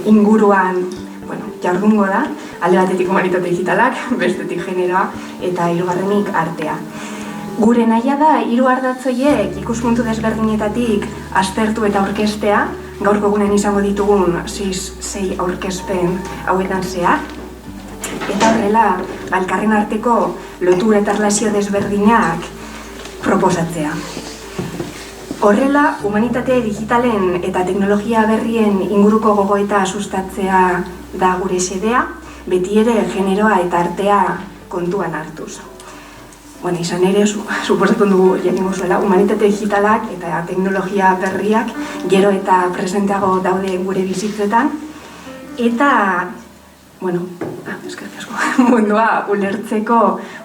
Inguruan jardungo da, alde batetik humanitate digitalak, bestetik generoa eta hirugarrenik artea. Gure nahia da hiru ardatz horiek ikuspuntu desberdinetatik aztertu eta aurkeztea, gaurko egunean izango ditugun 6 aurkezpen hauetan zehar, eta horrela elkarren arteko lotura eta erlazio desberdinak proposatzea. Horrela, humanitate digitalen eta teknologia berrien inguruko gogoeta sustatzea da gure xedea, beti ere generoa eta artea kontuan hartuz. Izan ere, suposatzen dugu jakingo zuela, humanitate digitalak eta teknologia berriak gero eta presenteago daude gure bizitzetan, eta, mundua ulertzeko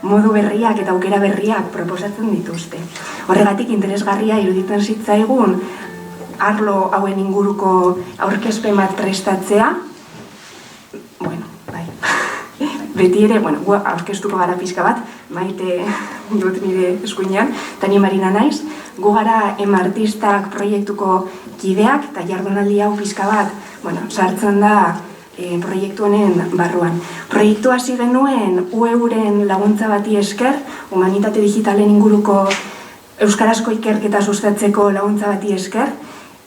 modu berriak eta aukera berriak proposatzen dituzte. Horregatik interesgarria iruditzen zitzaigun arlo hauen inguruko aurkezpen bat prestatzea. Beti ere, aurkeztuko gara pixka bat, maite dut nire eskuinean, Tani Marina naiz, gu gara Artistak proiektuko kideak eta jardunaldi hau pixka bat, sartzen da proiektu honen barruan. Proiektu hasi genuen UEUren laguntza bati esker, humanitate digitalen inguruko euskarazko ikerketa sustatzeko laguntza bati esker,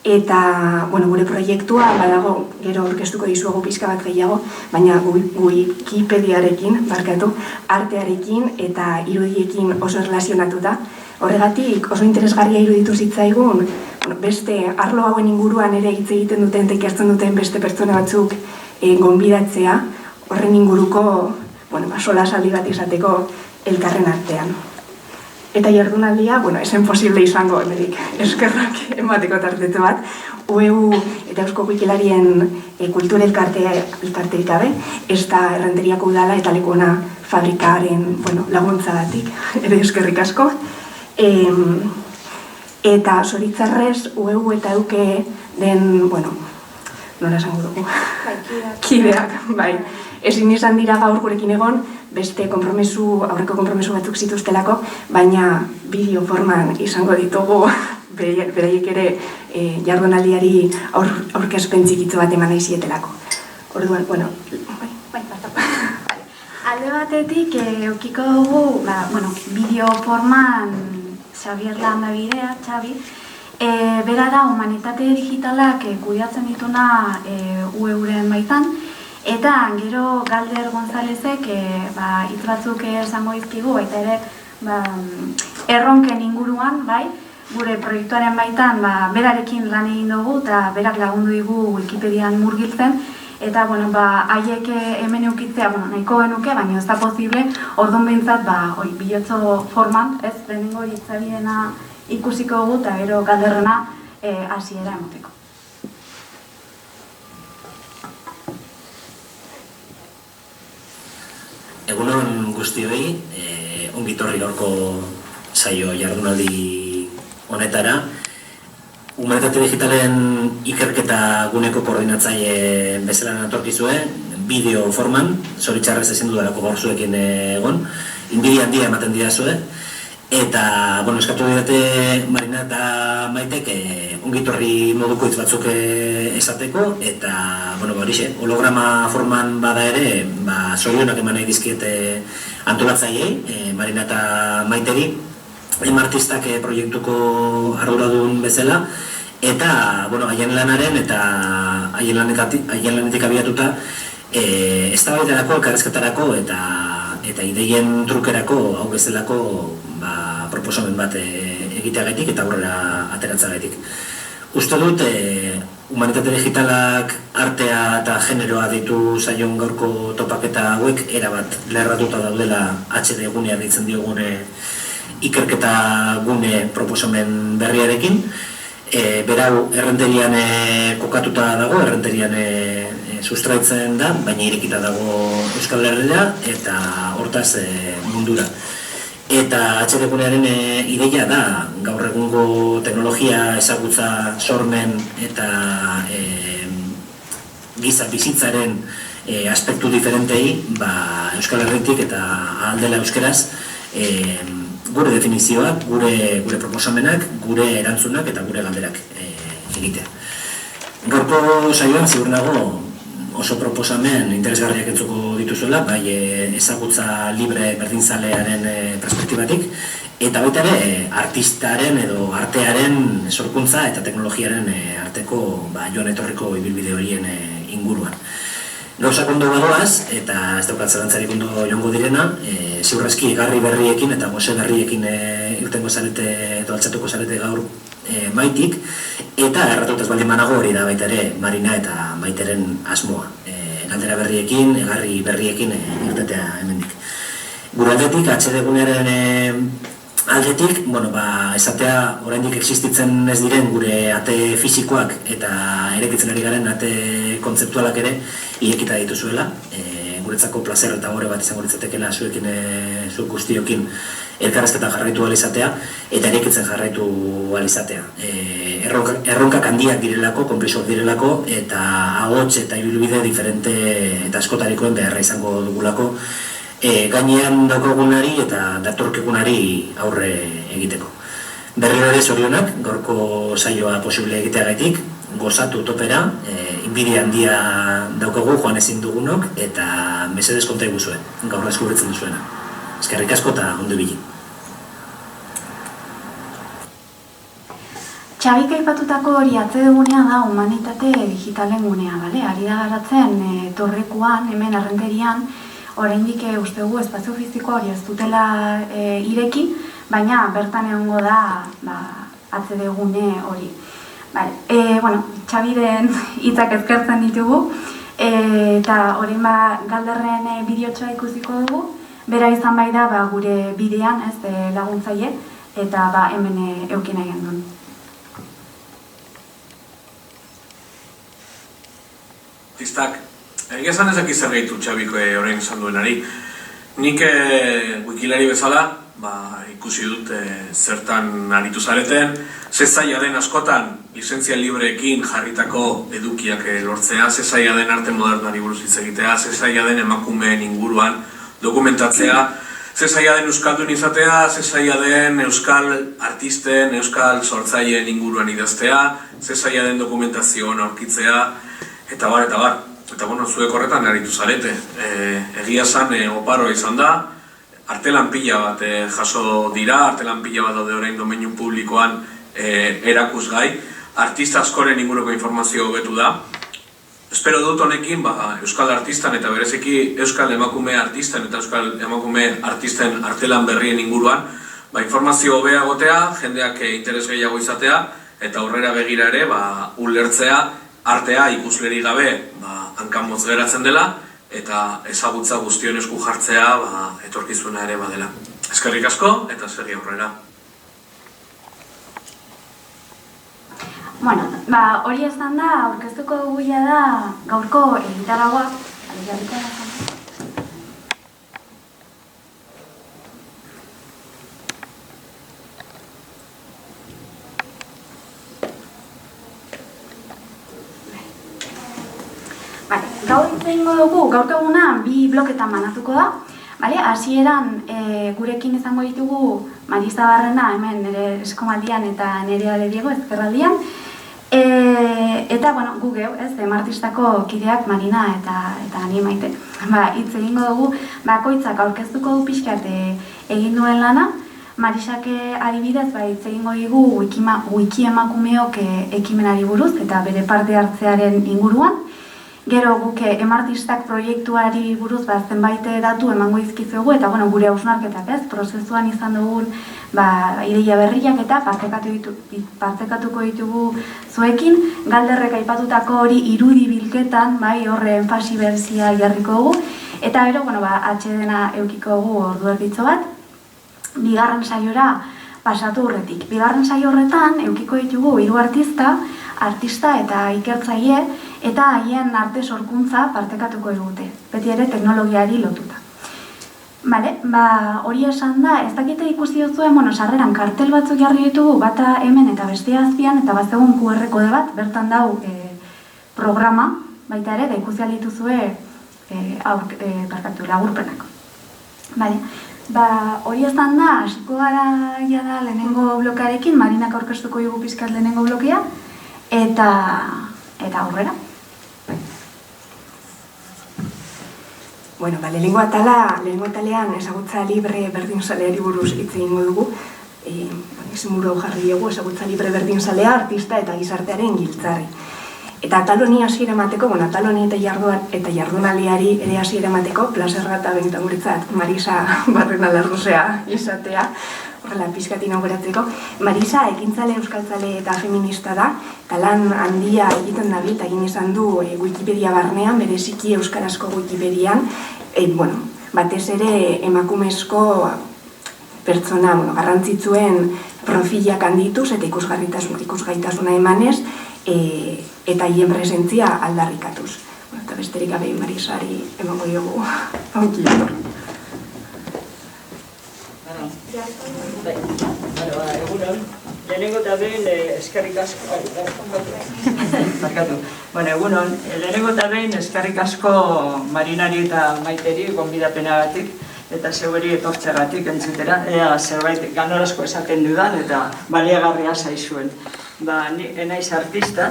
eta gure proiektua badago, gero aurkeztuko dizuegu pixka bat gehiago, baina Wikipediarekin, artearekin eta irudiekin oso erlazionatuta. Horregatik oso interesgarria iruditu zitzaigun, beste arlo hauen inguruan ere hitz egiten duten eta ikertzen duten beste pertsona batzuk gonbidatzea, horren inguruko solasaldi bat izateko elkarren artean. Eta jardunaldia, esen posible izango, emerik eskerrak emateko tartetu bat, UEU eta Eusko Wikilarien kultura elkarterik gabe, ez da Errenteriako udala eta Lekuona fabrikaren laguntzagatik, ere eskerrik asko. Eta zoritzarrez, UEU eta EUKE den, nola esango dugu? Kideak, bai. Ezin izan dira gaur gurekin egon, beste aurreko konpromesu batzuk zituztelako, baina bideo forman izango ditugu beraiek ere jardunaldiari aurkezpen txikitzu bat eman nahi zietelako. Orduan, alde batetik eukiko dugu, bideo forman Xabier Landabidea, Xabi, bera da humanitate digitalak kudeatzen dituna UEUren baitan, eta gero Galder Gonzalezek hitz batzuk esango dizkigu, baita ere erronken inguruan, gure proiektuaren baitan berarekin lan egin dugu eta berak lagundu digu Wikipedian murgiltzen, eta haiek hemen eukitzea nahiko genuke, baina ez da posible, orduan behintzat bilotzo forman, ez, lehenengo hitzabidena ikusiko dugu eta gero Galderrena hasiera emoteko. Egunon guztioi, ongitorri gaurko saio jardunaldi honetara. Humanitate digitalen ikerketa guneko koordinatzaile bezala natorkizue, bideo forman, zoritxarrez ezin dudalako gaur zuekin egon, inbidi handia ematen didazue, eta, eskatu didate Marina eta Maitek ongitorri moduko hitz batzuk esateko, eta, holograma forman bada ere, zorionak eman nahi dizkiete antolatzaileei, Marina eta Maiteri, Artistak proiektuko arduradun bezala, eta haien lanaren eta haien lanetik abiatuta eztabaidarako, elkarrizketarako eta ideien trukerako hau bezalako proposamen bat egiteagatik eta aurrera ateratzagatik. Uste dut, humanitate digitalak artea eta generoa ditu zaion gaurko topaketa hauek erabat lerratuta daudela HD gunean ditzen diogune ikerketa gune proposamen berriarekin. Berau Errenterian kokatuta dago, Errenterian sustraitzen da, baina irekita dago Euskal Herria eta hortaz mundura. Eta HD gunearen ideia da, gaur egungo teknologia ezagutza sormen eta giza bizitzaren aspektu diferentei Euskal Herritik eta aldela euskeraz gure definizioak, gure proposamenak, gure erantzunak eta gure galderak egitea. Gaurko saioan ziur nago oso proposamen interesgarriak entzuko dituzuela, bai ezagutza libre berdinzalearen perspektibatik, eta baita ere artistaren edo artearen sorkuntza eta teknologiaren arteko joan etorriko ibilbide horien inguruan. Gauzak ondo bagoaz, eta ez daukat zalantzarik ondo joango direna, ziurrezki egarri berriekin eta gose berriekin irtengo zarete edo altxatuko zarete gaur Maitik, eta erratutaz baldin banago hori da baita ere Marina eta Maiteren asmoa. Galdera berriekin, egarri berriekin irtetea hemendik. Gure aldetik, atxedegunearen aldetik, esatea oraindik existitzen ez diren gure ate fisikoak eta erekitzen ari garen ate kontzeptualak ere irekita dituzuela. Guretzako plazer eta gore bat izango litzatekeela zuekin, zuek guztiokin elkarrezketan jarraitu alizatea eta erekitzen jarraitu alizatea. Erronkak handiak direlako, konplexoak direlako eta ahots eta ibilbide diferente eta askotarikoen beharra izango dugulako gainean daukagunari eta datorkegunari aurre egiteko. Berriro ere zorionak, gaurko saioa posible egiteagaitik, gozatu topera, inbidia handia daukagu joan ezin dugunok eta mesedez konta iguzue, gaur deskubritzen duzuena. Eskerrik asko eta ondo ibili. Txabik aipatutako hori atzedegunea da humanitate digitalen gunea, bale? Ari da garatzen Torrekuan, hemen Arrenterian, oraindik uste dugu espazio fizikoa hori ez dutela ireki, baina bertan egongo da atzedegune hori. Txabiren hitzak ezkertzen ditugu, eta orain Galderren bideotxoa ikusiko dugu, bera izan bai da gure bidean laguntzaile, eta hemen eukin egin duen. Artistak, egia esan ezak zer gehitu Txabiko orain esan duenari. Nik wikilari bezala ikusi dut zertan aritu zareten, ze zaila den askotan lizentzia libreekin jarritako edukiak lortzea, ze zaila den arte modernari buruz hitz egitea, ze zaila den emakumeen inguruan dokumentatzea, ze zaila den euskaldun izatea, ze zaila den euskal artisten, euskal sortzaileen inguruan idaztea, ze zaila den dokumentazioan aurkitzea, eta bar. Eta zuek horretan aritu zarete. Egia esan oparo izan da, artelan pila bat jaso dira, artelan pila bat daude orain domeinu publikoan erakusgai, artista askoren inguruko informazio hobetu da. Espero dut honekin euskal artistan eta bereziki euskal emakume artistan eta euskal emakume artisten artelan berrien inguruan informazio hobea egotea, jendeak interes gehiago izatea eta aurrera begira ere ulertzea artea ikusleri gabe hankan motz geratzen dela eta ezagutza guztion esku jartzea etorkizuna ere badela. Eskerrik asko eta segi aurrera. Hori esan da, aurkeztuko dugu da gaurko egitaragoa. Gaur izango dugu, gaurko eguna bi bloketan banatuko da. Hasieran gurekin izango ditugu Marisa Barrena, hemen nire eskomaldian eta nire Diego ezkerraldian. Eta, gu geu, artistako kideak Marina eta ni Maite. Hitz egingo dugu, bakoitzak aurkeztuko du pixkat egin duen lana. Marisak adibidez, hitz egingo digu wiki emakumeok ekimenari buruz eta bere parte hartzearen inguruan. Gero guk emartistak proiektuari buruz zenbait datu emango izkizuegu eta gure hausnarketak prozesuan izan dugun ideia berriak eta partekatuko ditugu zuekin. Galderrek aipatutako hori irudi bilketan horre enfasi berzia jarriko dugu eta gero atxedena eukiko dugu ordu erditzo bat bigarren saiora pasatu horretik. Bigarren saio horretan eukiko ditugu 3 artista eta ikertzaile eta haien arte sorkuntza partekatuko dute, beti ere teknologiari lotuta. Hori esan da, ez dakite ikusi duzuen, sarreran kartel batzuk jarri ditugu, bata hemen eta bestea azpian, eta bazegun QR kode bat, bertan dau programa, baita ere, da ikusi dituzue lagurpenak. Hori ezan da, hasiko gara da lehenengo blokearekin, Marinak aurkeztuko dugu pizkat lehenengo blokea, eta aurrera. Bueno, lehenengo atalean ezagutza libre berdinzaleari buruz hitz egingo dugu. Izenburu hau jarri dugu, ezagutza libre berdinzalea, artista eta gizartearen giltzarri. Eta atal honi hasiera emateko, atal honi eta jardunaldiari ere hasiera emateko, plazer bat da benetan guretzat Marisa Barrenalarrosea izatea, horrela pizkat inauguratzeko. Marisa ekintzale, euskaltzale eta feminista da, eta lan handia egiten dabil, eta egin izan du Wikipedia barnean, bereziki euskarazko Wikipedian, batez ere emakumezko pertsona garrantzitsuen profilak handituz eta ikusgaitasuna emanez, eta hien presentzia aldarrikatuz. Eta besterik gabe Marisari emango diogu onki etor. Egunon, lehenengo eta behin eskerrik asko... Egunon, lehenengo eta behin eskerrik asko Marinari eta Maiteri gonbidapenagatik eta zeugeri etortzeagatik entzutera, ea zerbait ganorazko esaten dudan eta baliagarria zaizuen. Ni naiz artista,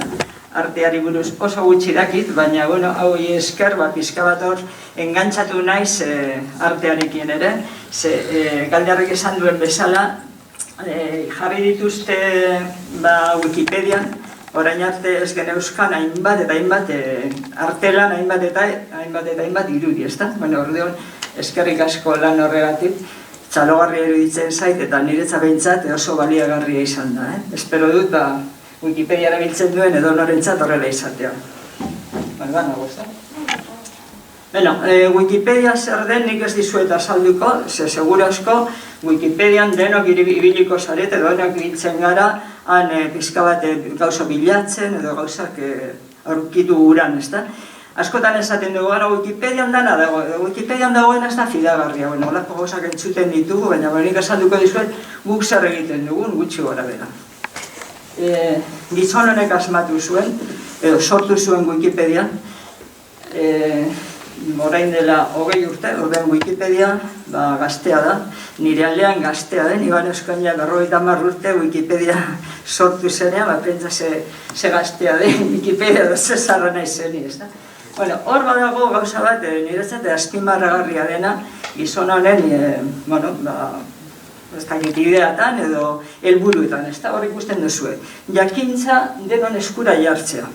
arteari buruz oso gutxi dakit, baina hau esker pizka bat hor engantzatu naiz artearekin ere, Galderrek esan duen bezala, jarri dituzte Wikipedian, orain arte ez geneuzkan hainbat eta hainbat artelan, hainbat eta hainbat irudi, ezta? Orduan, eskerrik asko lan horregatik, txalogarria iruditzen zait eta niretzat behintzat oso baliagarria izan da. Espero dut Wikipedia erabiltzen duen edo norentzat horrela izatea. Wikipedia zer den nik ez dizuet azalduko, segurazko Wikipedian denok ibiliko zarete, denok biltzen gara, han pizka bat gauza bilatzen edo gauzak aurkitu guran, ezta? Askotan esaten dugu gara Wikipedian dana dago, Wikipedian dagoen ez da fidagarria, holako gauzak entzuten ditugu, baina nik esalduko dizuet guk zer egiten dugun gutxi gora bera. Gizon honek asmatu zuen, edo sortu zuen Wikipedian, orain dela 20 urte, ordean Wikipedia gaztea da, nire aldean gaztea den, Iban Euskania 50 urte Wikipedia sortu zenean, pentsa ze gaztea den Wikipedia edo ze zarra nahi zeni, ez da? Hor badago gauza bat niretzat azpimarragarria dena gizon honen, ez dakit ideatan edo helburuetan, ez da, hor ikusten duzue. Jakintza denon eskura jartzea.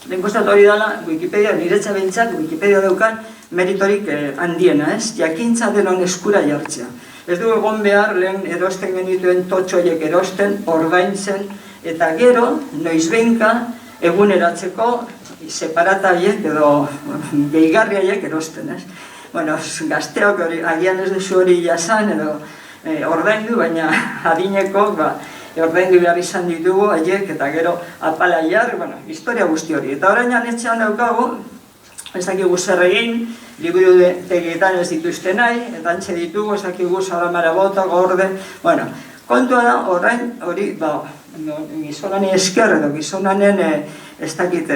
Lehenkustat hori dela, Wikipedia, niretzat behintzat, Wikipedia daukan meritorik handiena, ez? Jakintza denon eskura jartzea. Ez du egon behar lehen erosten genituen totxoiek erosten, ordaintzen, eta gero, noizbehinka, eguneratzeko separataiek edo gehigarriaiek erosten, ez? Gazteok agian ez duzu hori jasan edo ordaindu, baina adinekok ordaindu behar izan ditugu haiek eta gero apalaiar, historia guzti hori. Eta orain etxean daukagu, ez dakigu zer egin, liburutegietan ez dituzte nahi, eta antxe ditugu, ez dakigu salamara bota, gorde, kontua da, orain hori, gizonani esker edo gizonanen ez dakit,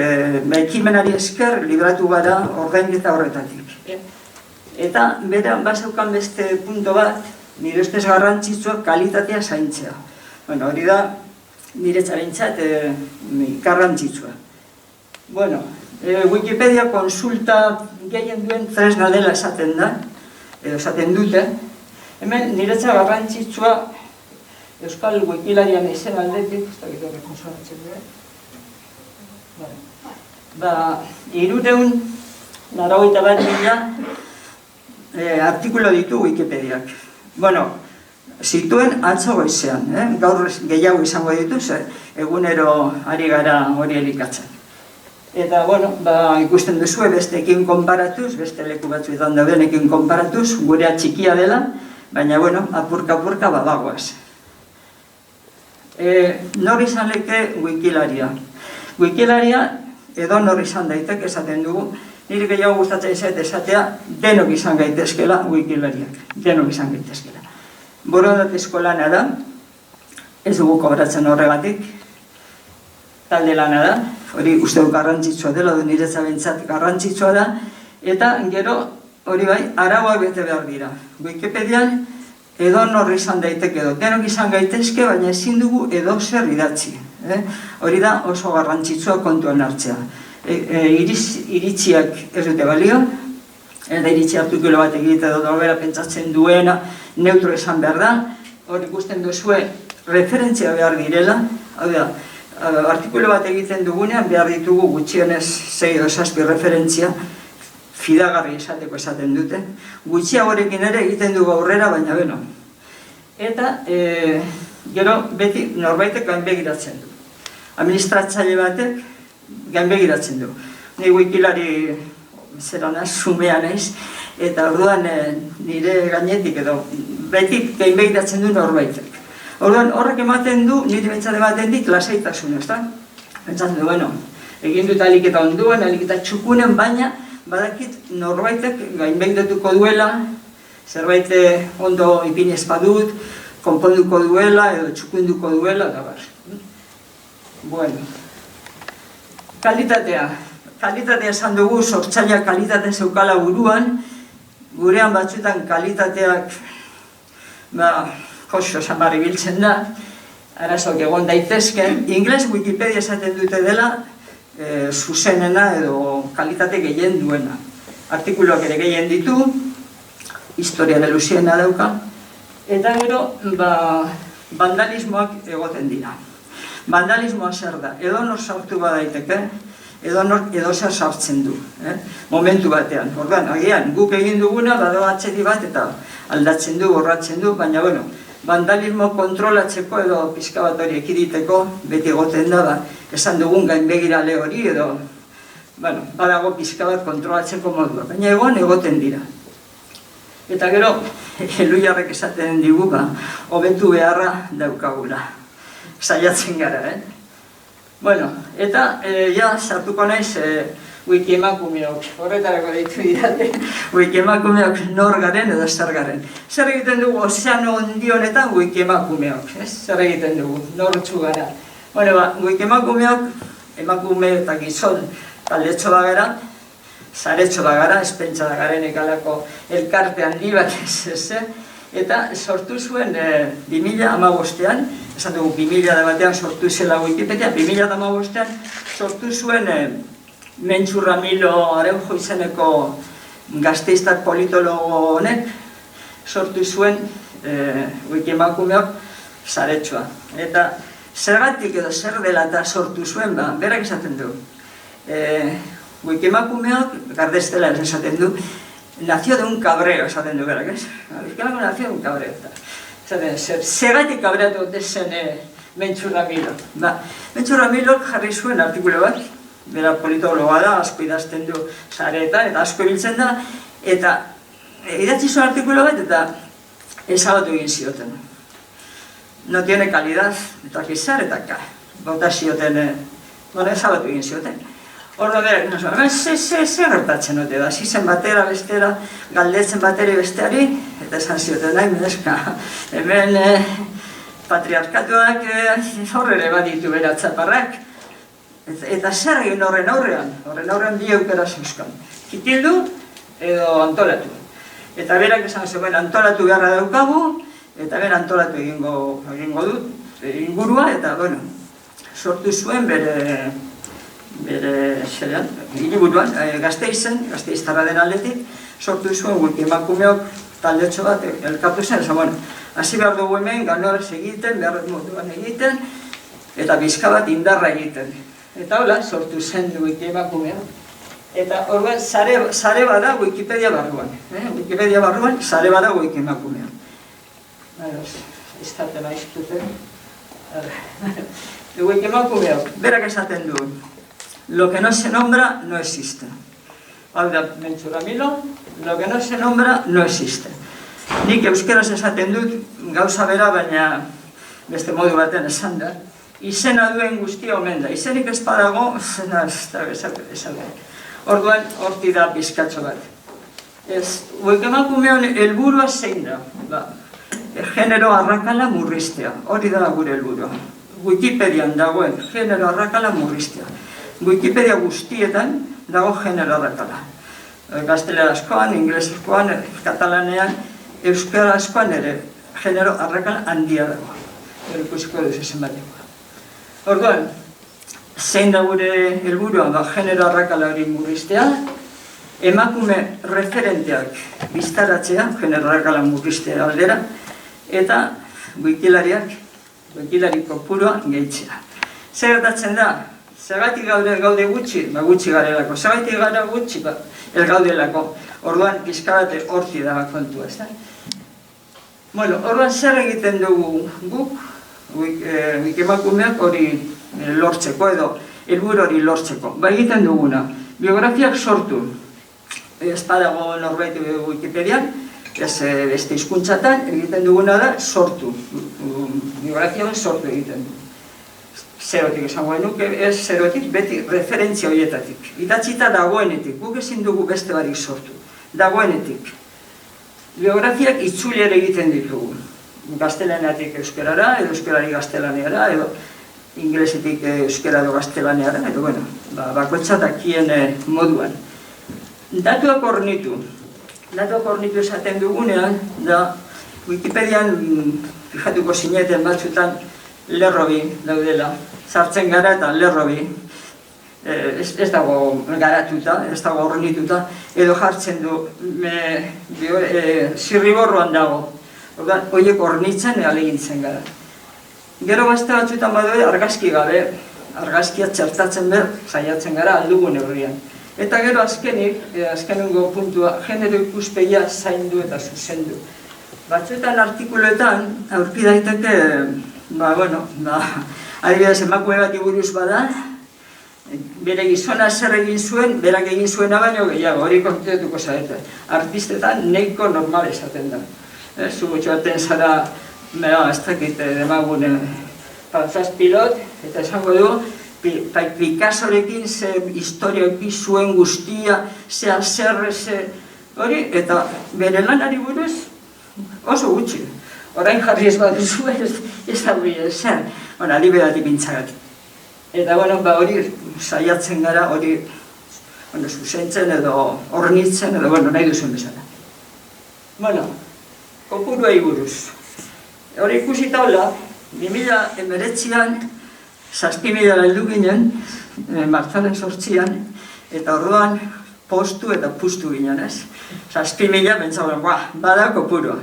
ekimenari esker libratu gara ordainketa horretatik. Eta bera bazeukan beste punto bat, nire ustez garrantzitsua kalitatea zaintzea. Hori da niretzat behintzat garrantzitsua. Wikipedia konsulta gehien duen tresna dela esaten da, edo esaten dute. Hemen niretzat garrantzitsua Euskal Wikilarian izen aldetik, ez dakit horrek konsumatzen duen. 391.000 artikulo ditu Wikipediak. Zituen atzo goizean, gaur gehiago izango dituz, egunero ari gara hori elikatzen. Eta, ikusten duzue besteekin konparatuz, beste leku batzuetan daudenekin konparatuz, gurea txikia dela, baina, apurka-apurka badagoaz. Nor izan leke Wikilaria. Wikilaria edo nor izan daitek esaten dugu, nire gehiago gustatzen zait esatea denok izan gaitezkela Wikilariak, denok izan gaitezkela. Borondatezko lana da, ez dugu kobratzen horregatik, talde lana da, hori uste du garrantzitsua dela, niretzat behintzat garrantzitsua da, eta gero hori bai, arauak bete behar dira. Wikipedian edonor izan daiteke edo denok izan gaitezke, baina ezin dugu edozer idatzi. Hori da oso garrantzitsua kontuan hartzea. Iritziak ez dute balio, eta iritzi artikulu bat egite edo dobera pentsatzen duena neutro esan behar da. Hor ikusten duzue referentzia behar direla, hau da, artikulu bat egiten dugunean behar ditugu gutxienez 6 edo 7 referentzia, fidagarri esateko esaten dute. Gutxiagorekin ere egiten dugu aurrera, baina beno. Eta gero beti norbaitek gainbegiratzen du. Administratzaile batek gainbegiratzen du. Ni wikilari zerana sumea naiz, eta orduan nire gainetik edo beti gainbegiratzen du norbaitek. Orduan horrek ematen du, nire bentsat ematen dit lasaitasun, ezta? Pentsatzen du, bueno, egin dut aliketa onduan, aliketa txukunen, baina badakit norbaitek gainbegiratuko duela, zerbait ondo ipinez badut, konponduko duela edo txukunduko duela, eta bar. Bueno, kalitatea. Kalitatea esan dugu, sortzailea kalitate zeukala buruan, gurean batzutan kalitateak, koso samar ibiltzen da, arazoak egon daitezken. Ingles Wikipedia esaten dute dela, zuzenena edo kalitate gehien duena. Artikuluak ere gehien ditu, historia de luziena dauka, eta gero, vandalismoak egoten dira. Vandalismoa zer da, edonor sartu badaiteke, edonor edozer sartzen du, momentu batean. Orduan, agian, guk egin duguna, badago atzeri bat, eta aldatzen du, borratzen du, baina, bueno, vandalismo kontrolatzeko edo pixka bat hori ekiditeko beti egoten da, esan dugun gainbegirale hori edo, bueno, badago pixka bat kontrolatzeko modua, baina egoten dira. Eta gero, Eluiarrek esaten digu, hobetu beharra daukagula. Saiatzen gara, Bueno, eta, sartuko naiz, wikiemakumeok, horretarako deitu didate, wikiemakumeok nor garen edo zer garen. Zer egiten dugu ozeano ondi honetan wikiemakumeok, zer egiten dugu, nortzu gara. Bueno, wikiemakumeok, emakume eta gizon taldetxo da gara, zaretxo da gara, espentsa da garen ekalako elkarte handi bat ez, eta sortu zuen 2015an, esan dugu 2000 batean sortu zela Wikipedia, 2015an sortu zuen Mentxu Ramilo Araujo izeneko gazteiztar politologo honek sortu zuen wikiemakumeok zaretxoa. Eta zergatik edo zer dela eta sortu zuen, berak esaten du. Wikiemakumeok, gardestela esaten du, nació de un cabreo, esaten du berak, ez? Wikiemakumeok nació de un cabreo. Zergatik kabreatu dute zen Mentxu Ramilo. Mentxu Ramilo jarri zuen artikulu bat, bera politologoa da, asko idazten du sareetan, eta asko ibiltzen da, eta idatzi zuen artikulu bat, eta ezabatu egin zioten. No tiene calidad, eta kizar, eta bauta zioten, ezabatu egin zioten. Horda berak, ze gertatzen dute da, zizen batera, bestera, galdetzen bateri besteari, eta esan zioten, nahi, meneska, hemen patriarkatuak horrere baditu bera txaparrak, eta zer egin horren aurrean bi aukera zeuzkan. Kitildu edo antolatu. Eta berak esan zuen, antolatu beharra daukagu, eta bera antolatu egingo dut ingurua, eta, bueno, sortu zuen bere hiriburuan, Gasteiztarra den aldetik, sortu zuen wikiemakumeok taldetxo bat elkartu zen, esan, bueno, hasi behar dugu hemen, ganoraz egiten, behar moduan egiten, eta bizka bat indarra egiten. Eta hola, sortu zen wikiemakumea. Eta orduan, sare bada Wikipedia barruan. Wikipedia barruan, sare bada wikiemakumea. Iztatela iztuten. Wikiemakumeok, berak esaten du, lo que no se nombra, no existe. Hau da, Mentxu Ramilo, lo que no se nombra, no existe. Nik euskeraz esaten dut, gauza bera, baina beste modu baten esan da, izena duen guztia omen da. Izenik ez badago, zena ez da bezala. Orduan, horti da bizkatxo bat. Wikiemakumeon helburua zein da. Genero arrakala murriztea. Hori da gure helburua. Wikipedian dagoen genero arrakala murriztea. Wikipedia guztietan dago genero arrakala. Gaztelerazkoan, inglesezkoan, katalanean, euskarazkoan ere. genero arrakala handia dago. Gero ikusiko duzu zenbatekoa. Orduan, zein da gure helburua, genero arrakala hori murriztea, emakume referenteak biztaratzea, genero arrakala murriztea aldera, eta wikilari kopurua gehitzea. Zer gertatzen da? Zergatik gaude gutxi? Gutxi garelako. Zergatik gara gutxi? Gaudelako. Orduan, pizkabate horti da kontua, ez da? Bueno, orduan zer egiten dugu guk, emakumeak hori lortzeko edo helburu hori lortzeko. Egiten duguna, biografiak sortu. Ez badago norbait Wikipedian, ez beste hizkuntzatan, egiten duguna da sortu. Biografiak sortu egiten du. Zerotik esango genuke, ez zerotik, beti referentzia horietatik. Idatzita dagoenetik, guk ezin dugu beste barik sortu. Dagoenetik. Biografiak itzulera egiten ditugu. Gaztelaniatik euskerara, edo euskerari gaztelaniara, edo inglesetik euskera edo gaztelaniara, edo bueno, bakoitza dakien moduan. Datuak hornitu. Datuak hornitu esaten dugunean, da Wikipedian, fijatuko zineten batzutan, lerrobi daudela. Sartzen gara eta lerrobi. Ez dago garatuta, ez dago hornituta, edo jartzen du, zirriborroan dago. Horiek hornitzen alegintzen gara. Gero beste batzutan badure argazki gabe, argazkia txertatzen behar, saiatzen gara aldugun neurrian. Eta gero azkenengo puntua, genero ikuspegia zaindu eta zuzendu. Batzuetan artikuloetan, aurki daiteke, adibidez emakume bati buruz bada, bere gizona zer egin zuen, berak egin zuena baino gehiago, hori kontuetuko zarete. Artistetan nahiko normal esaten da. Zu gutxoaten zara, ez dakit, demagun Frantzaz Pilot, eta esango du, Picassorekin ze historioki zuen guztia, ze azerre, hori, eta bere lanari buruz oso gutxi. Orain jarri ez baduzu ez da hori zer, liberatik bintzagatik. Eta hori saiatzen gara, hori zuzentzen edo hornitzen edo nahi duzuen bezala. Kopuruei buruz. Hori ikusita hola, 2019an 7.000 heldu ginen, martxoaren 8an, eta orduan postu eta pustu ginen, ez? 7.000 bentsauen, bada kopurua.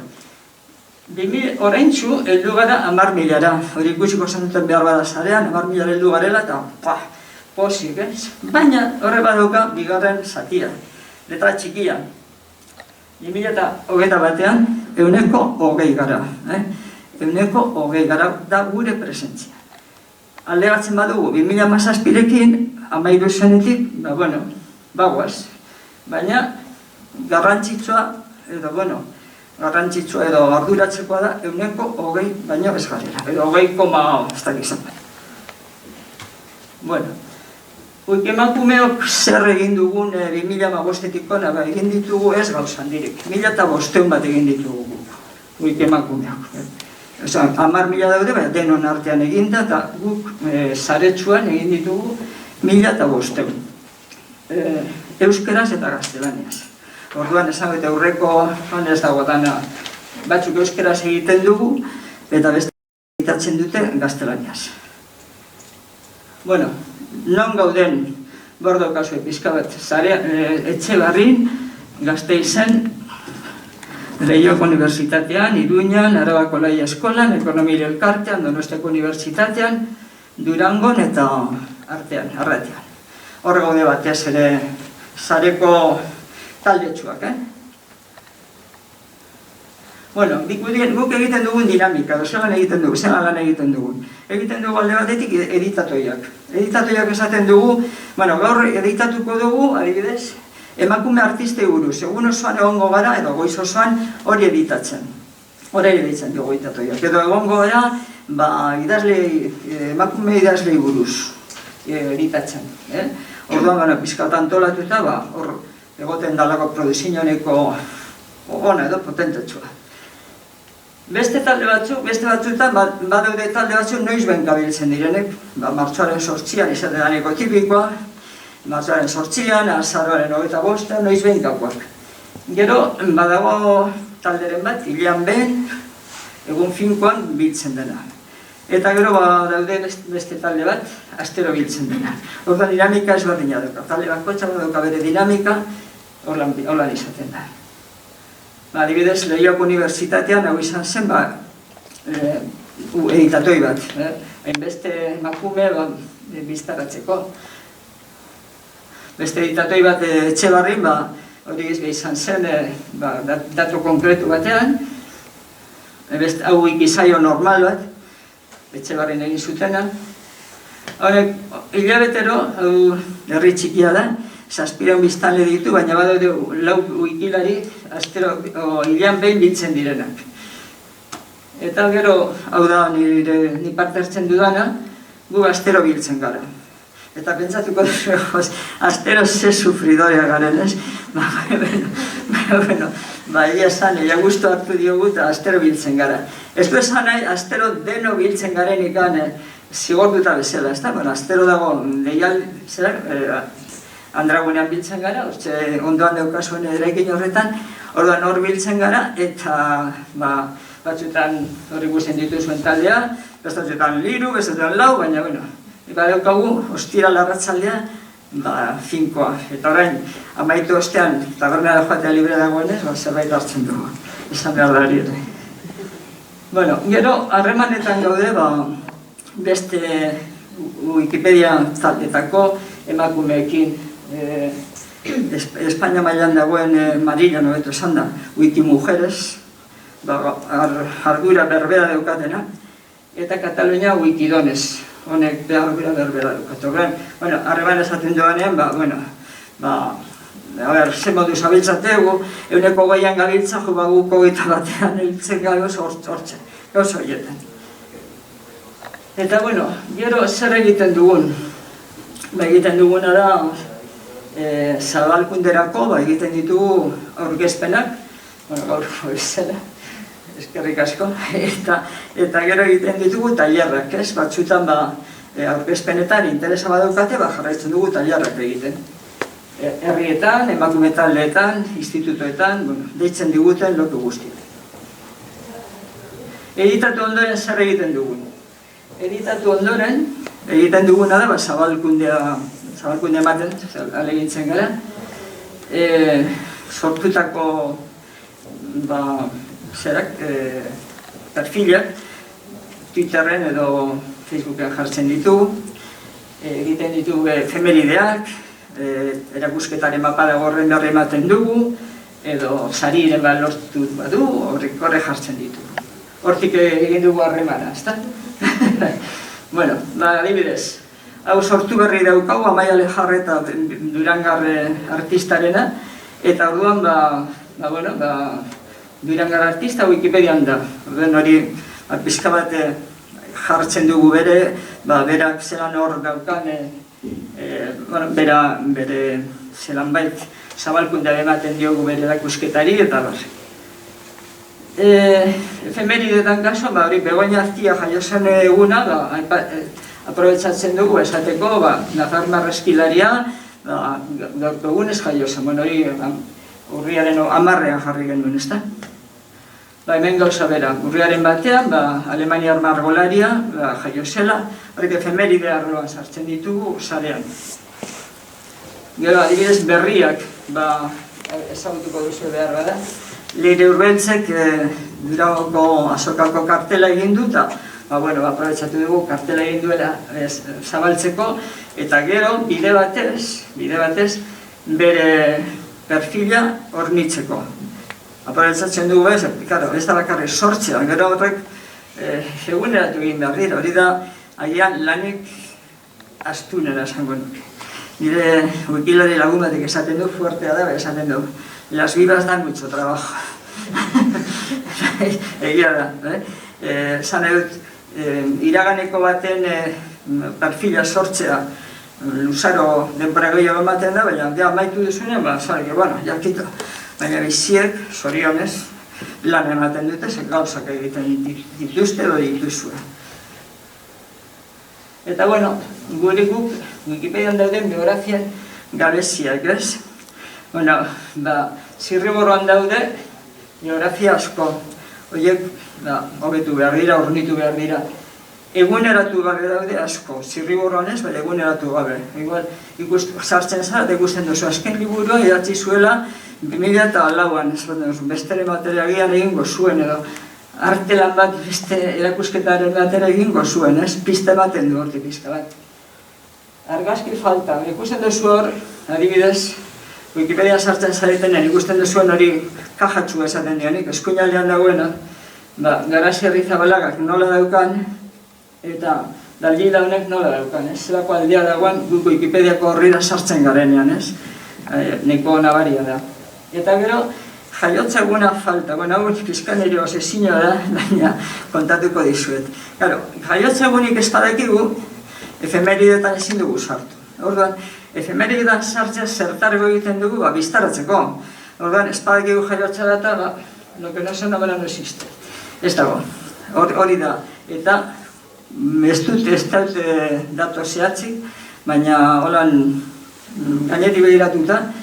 Oraintxu heldu gara 10.000-ara, hori ikusiko zenuten behar bada zarean, 10.000 heldu garela eta posik, ez? Baina horre badauka bigarren zatia, letra txikia. 2021an 120 gara, 120 gara da gure presentzia. Aldegatzen badugu, 2017rekin, 13 zenetik, bagoaz. Baina, garrantzitsua edo arduratzekoa da, 120 baino ez garela, edo 20,0 ez dakit zenbat. Emakumeok zer egin dugun 2015-etik ona, egin ditugu ez gauzan direk, 1.500 bat egin ditugu guk emakumeok. 10.000 daude, denon artean eginda, eta guk zaretsuan egin ditugu 1.500. Euskeraz eta gaztelaniaz. Orduan esan eta aurreko ez dago dana batzuk euskeraz egiten dugu, eta beste egitatzen dute gaztelaniaz. Non gauden bordo kasu epizkabat etxe barrin, Gasteizen, Leioako Unibertsitatean, Iruñan, Arabako Laia Eskolan, Ekonomia Elkartean, Donostiako Unibertsitatean, Durangon eta Arratian. Horre gaude batez ere sareko taldetsuak, Guk egiten dugun dinamika, zelan lan egiten dugun. Egiten dugu alde batetik editatoiak. Editatoiak esaten dugu, gaur editatuko dugu, adibidez, emakume artistei buruz, egun osoan egongo gara, edo goiz osoan hori editatzen. Hori editzen dugu editatoiak. Edo egongo gara, emakume idazlei buruz editatzen. Orduan, pizkat antolatuta, hor egoten dalako produzioneko ona edo potentetsua. Beste batzuetan, badaude talde batzuk noiz ben gabiltzen direnek, martxoaren 8an izaten daneko tipikoa, martxoaren 8an, azaroaren 25an, noiz ben gakoak. Gero, badago talderen bat, hilean ben, egun finkoan biltzen dena. Eta gero daude beste talde bat, astero biltzen dena. Orduan dinamika ezberdina dauka. Talde bakoitza dauka bere dinamika, horlan izaten da. Adibidez, Leioako Unibertsitatean hau izan zen, editatoi bat. Hainbeste emakume biztaratzeko. Beste editatoi bat Etxebarrin, hori izan zen datu konkretu batean, hau ikizaio normal bat, Etxebarrin egin zutena. Horek, hilabetero, herri txikia da, 700 biztanle ditu, baina badaude 4 wikilari hilean behin biltzen direnak. Eta gero, hau da, ni parte hartzen dudana, gu astero biltzen gara. Eta pentsatuko duzu, astero ze sufridorea garen, ez? Egia esan, egia guztu hartu diogu eta astero biltzen gara. Ez du esan nahi, astero deno biltzen garen ikan zigortuta bezala, ez da? Astero dago, deial, Andragunean biltzen gara, ondoan daukazuen eraikin horretan, orduan hor biltzen gara, eta batzutan horri guztien dituzuen taldea, bestatzuetan liru, bestatzuetan lau, baina, daukagu, ostira larratzaldea, finkoa. Eta orain, amaitu ostean, tabernara joatea libre dagoenez, zerbait hartzen dugu, esan behar da hori ere. Gero, harremanetan gaude, beste Wikipedia taldetako emakumeekin, Espainia mailan dagoen Marilla nobeto esan da, Wikimujeres, ardura berbera daukatena, eta Katalunia Wikidones, honek ardura berbera daukatena. Harreman esaten doanean, ze modu zabiltzategu, euneko goian gabiltza, jo baguko gita batean hiltzen gagoz hortze, gauz horietan. Eta, gero zer egiten dugun? Egiten duguna da, zabalkunderako egiten ditugu aurkezpenak, gaurko izela, eskerrik asko, eta gero egiten ditugu tailerrak, ez? Batzutan aurkezpenetan interesa badaukate, jarraitzen dugu tailerrak egiten. Herrietan, emakume taldeetan, institutoetan, deitzen diguten lotu guztiak. Editatu ondoren zer egiten dugun? Editatu ondoren, egiten duguna da, zabalkunde ematen, alegintzen gara, sortutako perfilak, Twitterren edo Facebooken jartzen ditugu, egiten ditugu efemerideak, erakusketaren mapada gorren berri ematen dugu, edo sariren bat lortu badu, horre jartzen ditugu. Hortik egin dugu harremana, ezta? Adibidez, hau sortu berri daukagu, Amaia Lejarreta Durangarre artistarena, eta orduan, Durangarre artista Wikipedian da. Orduan hori, pixka bat jartzen dugu bere, berak zelan hor daukan, bere zelan bait zabalkundea ematen diogu bere erakusketari, eta efemeridetan kaso, Begoña Aztia jaiozen eguna, aprobetsatzen dugu esateko, Nafarmar eskilaria, gaurko egunez jaiozen, hori urriaren 10ean jarri genuen, ezta? Hemen gauza bera, urriaren batean, Alemaniar margolaria, jaiozela, horrek efemeride arloan sartzen ditugu, sarean. Gero, adibidez berriak, ezagutuko duzu behar bada, Leire Urbeltzek Durangoko azokako kartela egin du, eta aprobetsatu dugu kartela egin duela zabaltzeko, eta gero bide batez bere perfila hornitzeko. Aprobetsatzen dugu ez da bakarrik sortzea, gero horrek eguneratu egin behar dira, hori da agian lanik astunera esango nuke. Nire wikilari lagun batek esaten du, fuertea da, esaten du, las vivas dan mucho trabajo. Egia da, zan edut, iraganeko baten perfila sortzea luzaro denbora gehiago ematen da, baina amaitu duzunean, jakito. Baina biziek, zorionez, lan ematen dute, gauzak egiten dituzte edo dituzue. Eta, gure guk, Wikipedian dauden biografian gabeziak, ez? Zirriborroan daude biografia asko. horiek hobetu behar dira, hornitu behar dira. Eguneratu gabe daude asko, zirriborroan ez, baina eguneratu gabe. Igual, sartzen zara, ikusten duzu, azken liburua idatzi zuela 2004an, bestere materiagian egingo zuen edo, artelan bat, beste erakusketaren batera egingo zuen, ez? Piste baten du horti pizka bat. Argazki falta, ikusten duzu hor, adibidez, Wikipedia sartzen zaretenean ikusten duzuen hori kajatxua esaten dionik, eskuinaldean dagoena, Garazi Arrizabalagak nola daukan, eta Dalgida honek nola daukan, ez? Zelako aldea dagoen guk Wikipediako horri da sartzen garenean, ez? Neko nabaria da. Eta gero, jaiotza eguna falta, hau fiskan ere osezina da, baina kontatuko dizuet. Jaiotza egunik ez badakigu, efemeridetan ezin dugu sartu. Orduan, efemeridetan sartzea zertargo egiten dugu, biztaratzeko. Orduan, ez badakigu jaiotza data, lo que no sonabela no existe. Ez dago, hori da. Eta, ez dut datu zehatzik, baina holan gaineri behiratuta,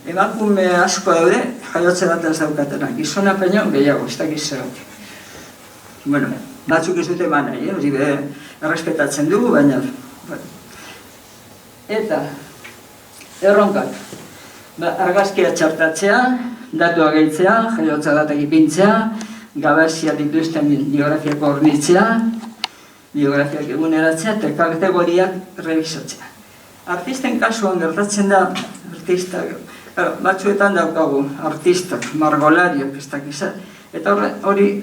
emakume asko daude, jaiotze data ez daukatenak. Gizona peño gehiago, ez dakiz zeratik. Bueno, batzuk ez dute eman nahi, hori errespetatzen dugu, baina... Eta, erronkak, argazkia txartatzea, datua gehitzea, jaiotza datak ipintzea, gabezia dituzten biografiako hornitzea, biografiak eguneratzea eta kategoriak revisatzea. Artisten kasuan gertatzen da, batzuetan daukagu, artistak, margolariak, ez dakizat, eta hori,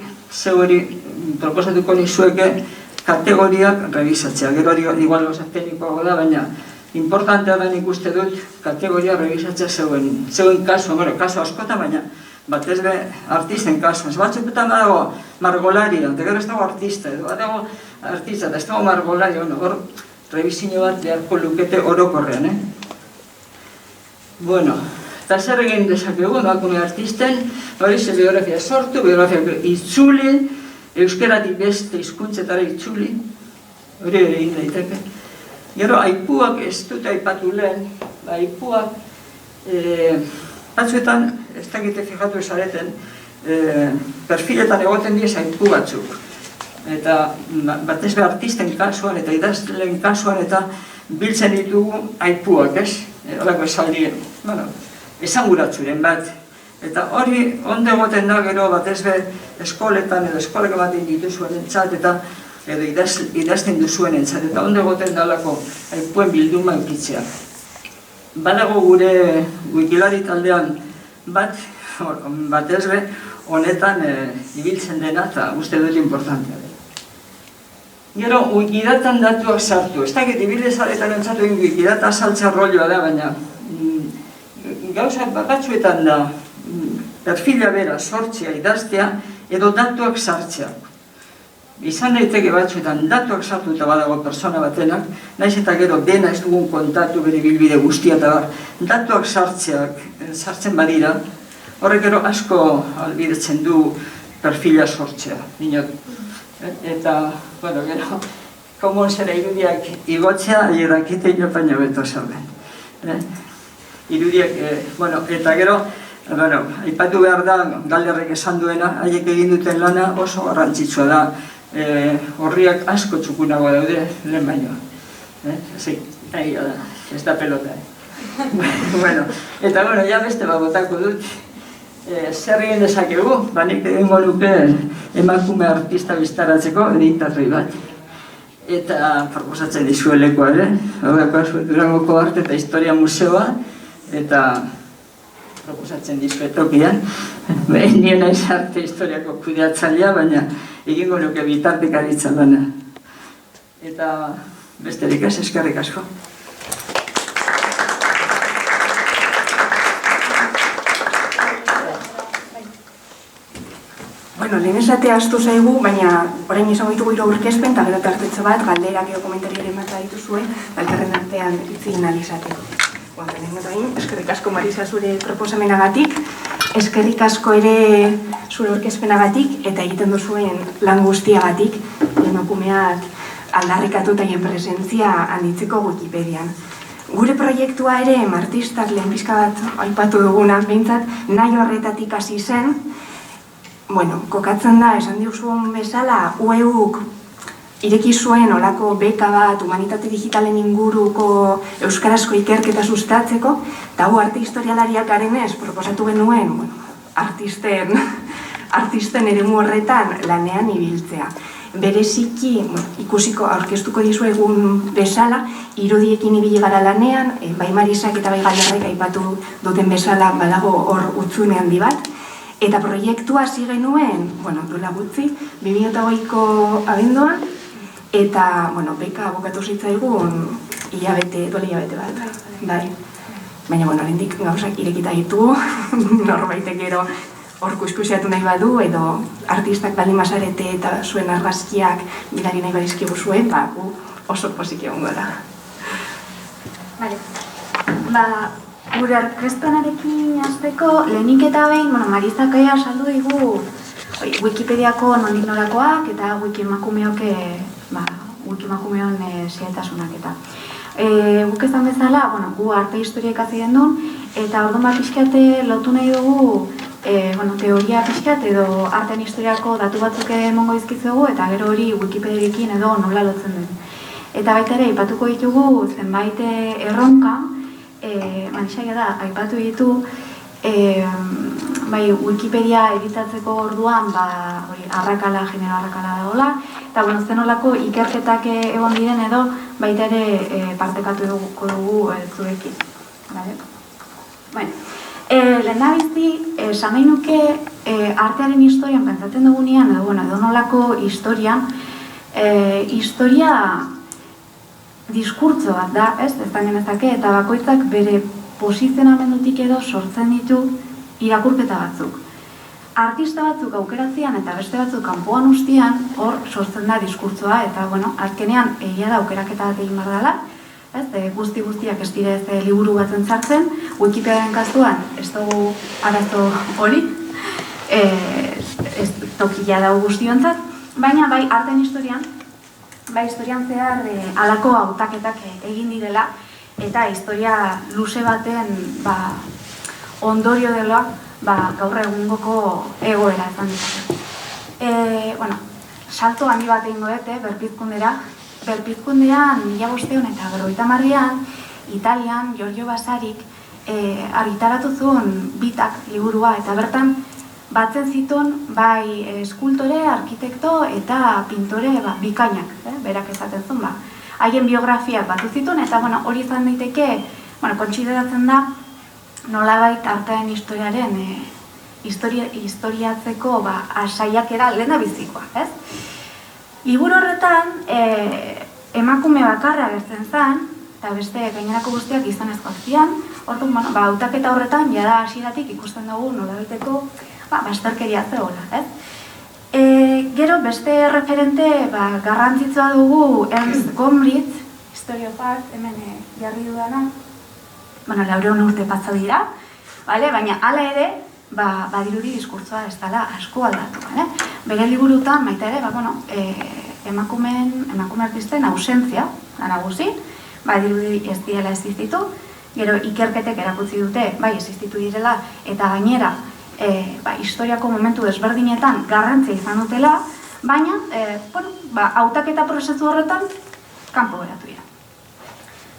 proposatuko nizueke, kategoriak revisatzea. Gero hori igual gozak teknikoago da, baina importantea da nik uste dut kategoria revisatzea zeuen kasu, kasu askota, baina batez be artisten kasu. Batzuetan dago margolaria, eta gero ez dago artista, edo dago artista, eta ez dago margolaria, hor revisio bat beharko lukete orokorrean, Bueno, eta zer egin dezakegu, emakume artisten, hori ze biografia sortu, biografia itzuli, euskeratik beste hizkuntzetara itzuli, hori ere egin daiteke. Gero, aipuak ez dut aipatu lehen, aipuak, batzuetan, ez dakite fijatu esareten, perfiletan egoten diez aipu batzuk. Eta batez be artisten kasuan eta idazleen kasuan eta biltzen ditugu aipuak, ez? Horako esaldi, esanguratzuren bat. Eta hori ondo egoten da gero batez be eskoletan edo eskoleko batean dituzuen entzat eta edo idazten duzuen entzat. Eta ondo egoten da alako aipuen bilduma eukitzea. Badago gure Wikilari taldean batez be honetan ibiltzen dena eta uste dut importantea. Gero, Wikidatan datuak sartu. Ez dakit, ibildezaretan entzatu egin Wikidata saltza rolloa da, baina gauza batzuetan da perfila bera sortzea, idaztea, edo datuak sartzea. Izan daiteke batzuetan datuak sartu eta badago persona batenak, naiz eta gero dena ez dugun kontatu bere bilbide guztia eta bar, datuak sartzen badira, horrek gero asko albidetzen du perfila sortzea. Eta, gero, komon zera irudiak igotzea, irakite jo baino beto zauden. Irudiak, eta gero, aipatu behar da, Galderrek esan duena, haiek egin duten lana oso garrantzitsua da, horriak asko txukunago daude, lehen baino. Ez da pelota. Eta, ja beste botako dut, zer egin dezakegu, nik egingo luke emakume artista biztaratzeko editarri bat. Eta proposatzen dizueleko ere, Durangoko Arte eta Historia Museoa, eta proposatzen dizuetokian. Nien naiz arte historiako kudeatzailea, baina egingo luke bitartekaritza lana. Eta besterik ez, eskerrik asko. Lehen esatea astu zaigu, baina orain izango ditugu hiru aurkezpen eta gero tartetxo bat galderak edo komentariaren bat dituzue, elkarren artean hitz egin ahal izateko. Eskerrik asko Marisa zure proposamenagatik, eskerrik asko ere zure aurkezpenagatik eta egiten duzuen lan guztiagatik emakumeak aldarrikatu eta hien presentzia handitzeko Wikipedian. Gure proiektua ere artistak lehen pixka bat aipatu duguna, behintzat nahi horretatik hasi zen, kokatzen da, esan diuzun bezala, UEUk ireki zuen olako beka bat humanitate digitalen inguruko euskarazko ikerketa sustatzeko, eta arte historialariak garenez proposatu genuen artisten eremu horretan lanean ibiltzea. Bereziki, ikusiko aurkeztuko dizuegun bezala, irudiekin ibili gara lanean, bai Marisak eta bai Galderrek aipatu duten bezala badago hor hutsune handi bat, eta proiektua hasi genuen, duela gutxi, 2008ko abenduan, eta, beka bukatu zitzaigun duela hilabete bat, bai. Baina, oraindik gauzak irekita ditugu, norbaitek gero hor kuskusiatu nahi badu, edo artistak baldin bazarete eta zuen argazkiak bidali nahi badizkigu zuen, gu oso pozik egongo da. Gure aurkezpenarekin hasteko, lehenik eta behin, Marisak saldu digu Wikipediako nondik norakoak eta Wikimakumeon xehetasunak eta. Guk esan bezala, gu arte historiak hasi gendun, eta orduan bat pixkate lotu nahi dugu teoria pixkat edo artean historiako datu batzuk emongo izkizugu eta gero hori Wikipediarekin edo nola lotzen den. Eta baita ere, aipatuko ditugu zenbait erronka, Marisaia da, aipatu ditu, Wikipedia editatzeko orduan genero arrakala dagoela, eta zenolako ikerketak egon diren edo baita ere partekatu dugu zuekin. Lehendabizi, esan nahi nuke artearen historian pentsatzen dugunean, edo nolako historian, historia diskurtso bat da, ez da genezake, eta bakoitzak bere posizionamendutik edo sortzen ditu irakurketa batzuk. Artista batzuk aukeratzean eta beste batzuk kanpoan ustian, hor sortzen da diskurtsoa, eta azkenean egia da aukeraketa bat egin behar dela, guztiak ez dire liburu batzen sartzen, Wikipediaren kasuan ez dugu arazo hori, ez tokia dago guztiontzat, baina bai artean historian, historian zehar halako hautaketak egin direla, eta historia luze baten ondorio dela gaur egungoko egoera ezan dituzte. Salto handi bat egingo dute, berpizkundera. Berpizkundean, 1500 eta 50an, Italian, Giorgio Vasarik argitaratu zuen bitak liburua, eta bertan batzen zituen bai eskultore, arkitekto eta pintore bikainak, berak esaten zuen. Haien biografiak batu zituen, eta hori izan daiteke, kontsideratzen da, nolabait artean historiaren historiatzeko saiakera lehendabizikoa, ez? Liburu horretan, emakume bakarra agertzen zen, eta beste gainerako guztiak gizonezkoak ziren, orduan, hautaketa horretan, jada hasieratik ikusten dugu nolabaiteko bazterkeria zegoela, ez? Gero, beste referente garrantzitsua dugu Ernst Gombrich, History of Art, hemen jarri dudana, 400 urte pasa dira, baina hala ere, badirudi diskurtsoa ez dela asko aldatu. Bere liburutan, baita ere, emakume artisten ausentzia, da nagusi, badirudi ez direla existitu, gero ikerketek erakutsi dute, existitu direla, eta gainera, historiako momentu desberdinetan garrantzia izan dutela, baina, hautaketa prozesu horretan, kanpo geratu dira.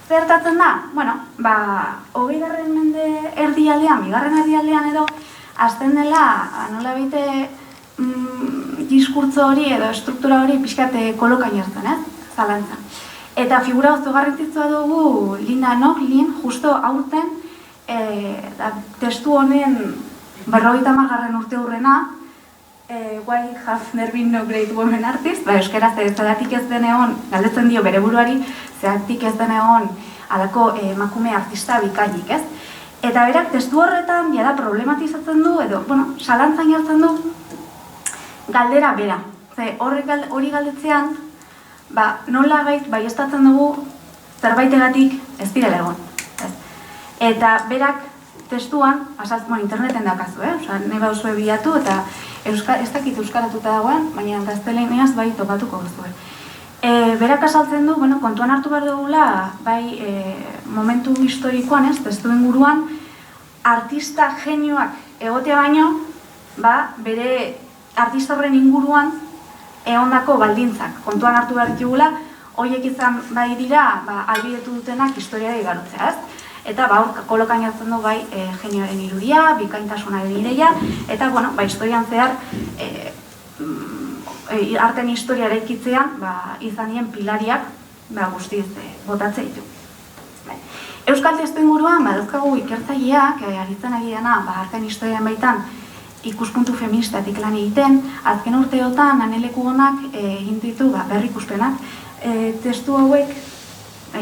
Zertatzen da? 20. mende erdialdean, 2. erdialdean edo, azten dela, nolabait diskurtso hori edo struktura hori pixkate kolokan jartzen, zalantzan. Eta figura oso garrantzitsua dugu Linda Nochlin, justo aurten, testu honen 50. urte hurrena, Why have there been no great women artists? Euskaraz zeratik ez den egon, galdetzen dio bere buruari, zeratik ez den egon halako emakume artista bikainik, ez? Eta berak testu horretan jada problematizatzen du, edo, zalantzan jartzen du, galdera bera. Hori galdetzean, nola baieztatzen dugu zerbaitegatik ez direla egon. Eta berak testuan, interneten dakazu, nahi bauzue bilatu, eta ez dakit euskaratuta dagoen, baina gaztelaniaz topatuko guztuen. Berak azaltzen du, kontuan hartu behar dugula, momentu historikoan, testu inguruan, artista genioak egotea baino, bere artista horren inguruan ehondako baldintzak kontuan hartu behar ditugula, horiek izan bai dira, albidetu dutenak historia igarotzea, ez? Eta kolokan jartzen du bai genioaren irudia, bikaintasunaren ideia, eta historian zehar arten historia eraikitzean izan dien pilariak guztiz botatzea ditu. Euskal testuinguruan baduzkagu ikertzaileak aritzen ari dena arten historian baitan ikuspuntu feministatik lan egiten, azken urteotan aneleku honak egin ditu berrikuspenak. Testu hauek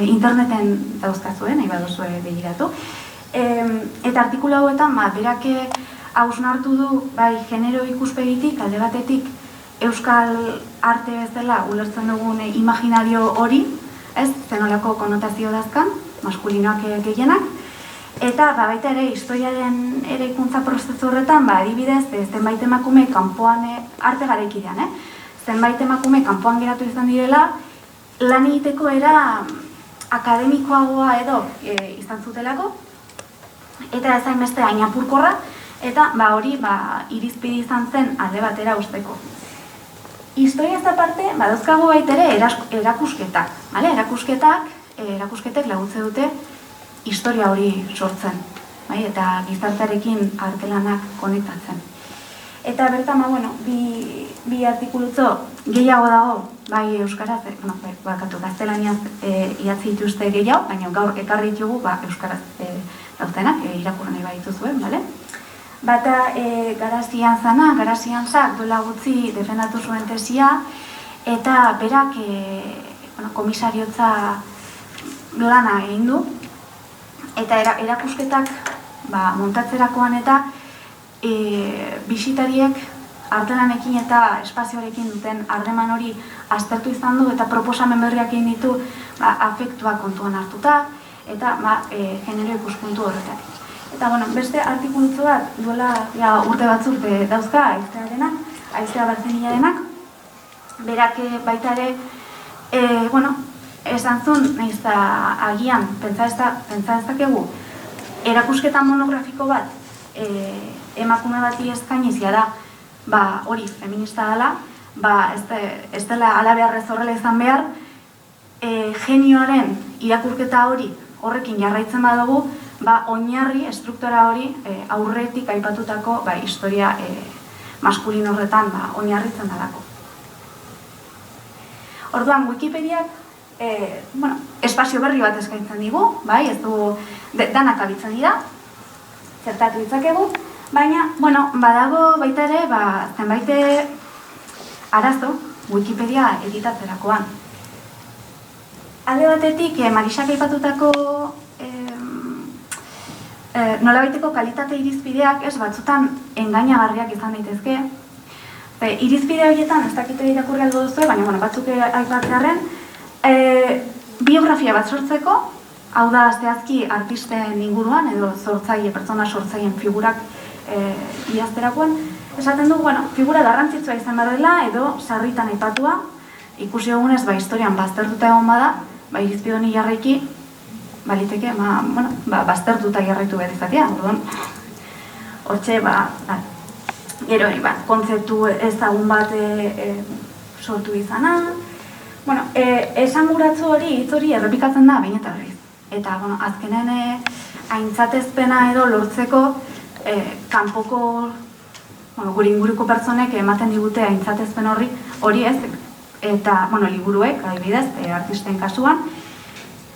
interneten dauzkazuen, nahi baduzue begiratu. Eta artikulu hauetan berak hausnartu du bai genero ikuspegitik, alde batetik euskal arte bezala ulertzen dugun imaginario hori, ez, zenolako konotazio dazkan, maskulinoak gehienak, eta baita ere historiaren eraikuntza prozesu horretan, adibidez, zenbait emakume kanpoan arte garaikidean, zenbait emakume kanpoan geratu izan direla, lan egiteko era akademikoagoa edo izan zutelako, eta ezain beste ainapurkorra, eta hori irizpide izan zen alde batera usteko. Historia ez aparte, dauzkagu baita ere erakusketak. Erakusketek laguntze dute historia hori sortzen, eta gizartearekin artelanak konektatzen. Eta bertan, bi artikulutzo gehiago dago, bai euskaraz, gaztelaniaz idatzi dituzte gehiago, baina gaur ekarri ditugu euskaraz dauzenak, irakurri nahi badituzuen, bale? Bata Garazian zana, Garazian zak duela gutxi defendatu zuen tesia, eta berak komisariotza lana egin du, eta erakusketak montatzerakoan eta bisitariek artelanekin eta espazioarekin duten harreman hori aztertu izan du eta proposamen berriak egin ditu afektua kontuan hartuta eta genero ikuspuntu horretatik. Eta beste artikulutzo bat duela urte batzuk dauzka Aizea Bartzenilarenak, berak baita ere esan zuen, nahiz agian pentsa ez dakegu erakusketa monografiko bat emakume bati eskainizia da hori feminista dela, ez dela ala beharrez horrela izan behar, genioaren irakurketa horrekin jarraitzen badugu, oinarri, estruktura hori aurretik aipatutako historia maskulin horretan oinarritzen dalako. Orduan, Wikipediak espazio berri bat eskaintzen digu, ez du danak abitzen dira, zertatu ditzakegu, baina, badago baita ere, zenbait arazo Wikipedia editatzerakoan. Alde batetik, Marisak aipatutako nolabaiteko kalitate irizpideak batzutan engainagarriak izan daitezke. Irizpide horietan, ez dakite irakurri aldo duzu, baina batzuk aipatzearren, biografia bat sortzeko, hau da zehazki artisten inguruan edo pertsona sortzaien figurak idazterakoan, esaten du, figura garrantzitsua izan badela edo sarritan aipatua, ikusi egunez, historian baztertuta egon bada, irizpide honi jarraiki, baliteke, baztertuta jarraitu behar izatea, hortxe, gero hori, kontzeptu ezagun bat sortu izana, esanguratzu hori, hitz hori errepikatzen da, behin eta berriz. Eta, azkenen aintzatezpena edo lortzeko kanpoko, gure inguruko pertsonek ematen digute aintzatezpen hori ez, eta, liburuek, adibidez, artisten kasuan,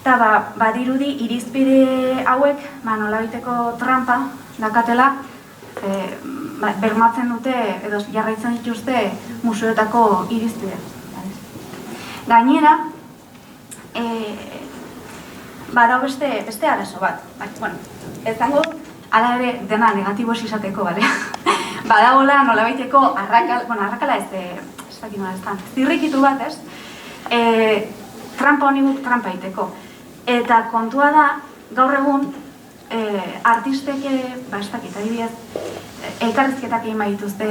eta badirudi irizpide hauek nolabaiteko trampa dakatela bermatzen dute edo jarraitzen dituzte museoetako irizpide. Gainera, badao beste arazo bat. Ez zango, ala ere dena negatibo izateko, bale? Badagoela nolabaiteko arrakala ez dakit nola eztan, zirrikitu bat, ez? Trampa honi guk trampa egiteko. Eta kontua da, gaur egun, artisteke, ez dakit, adibidez, elkarrizketak egin badituzte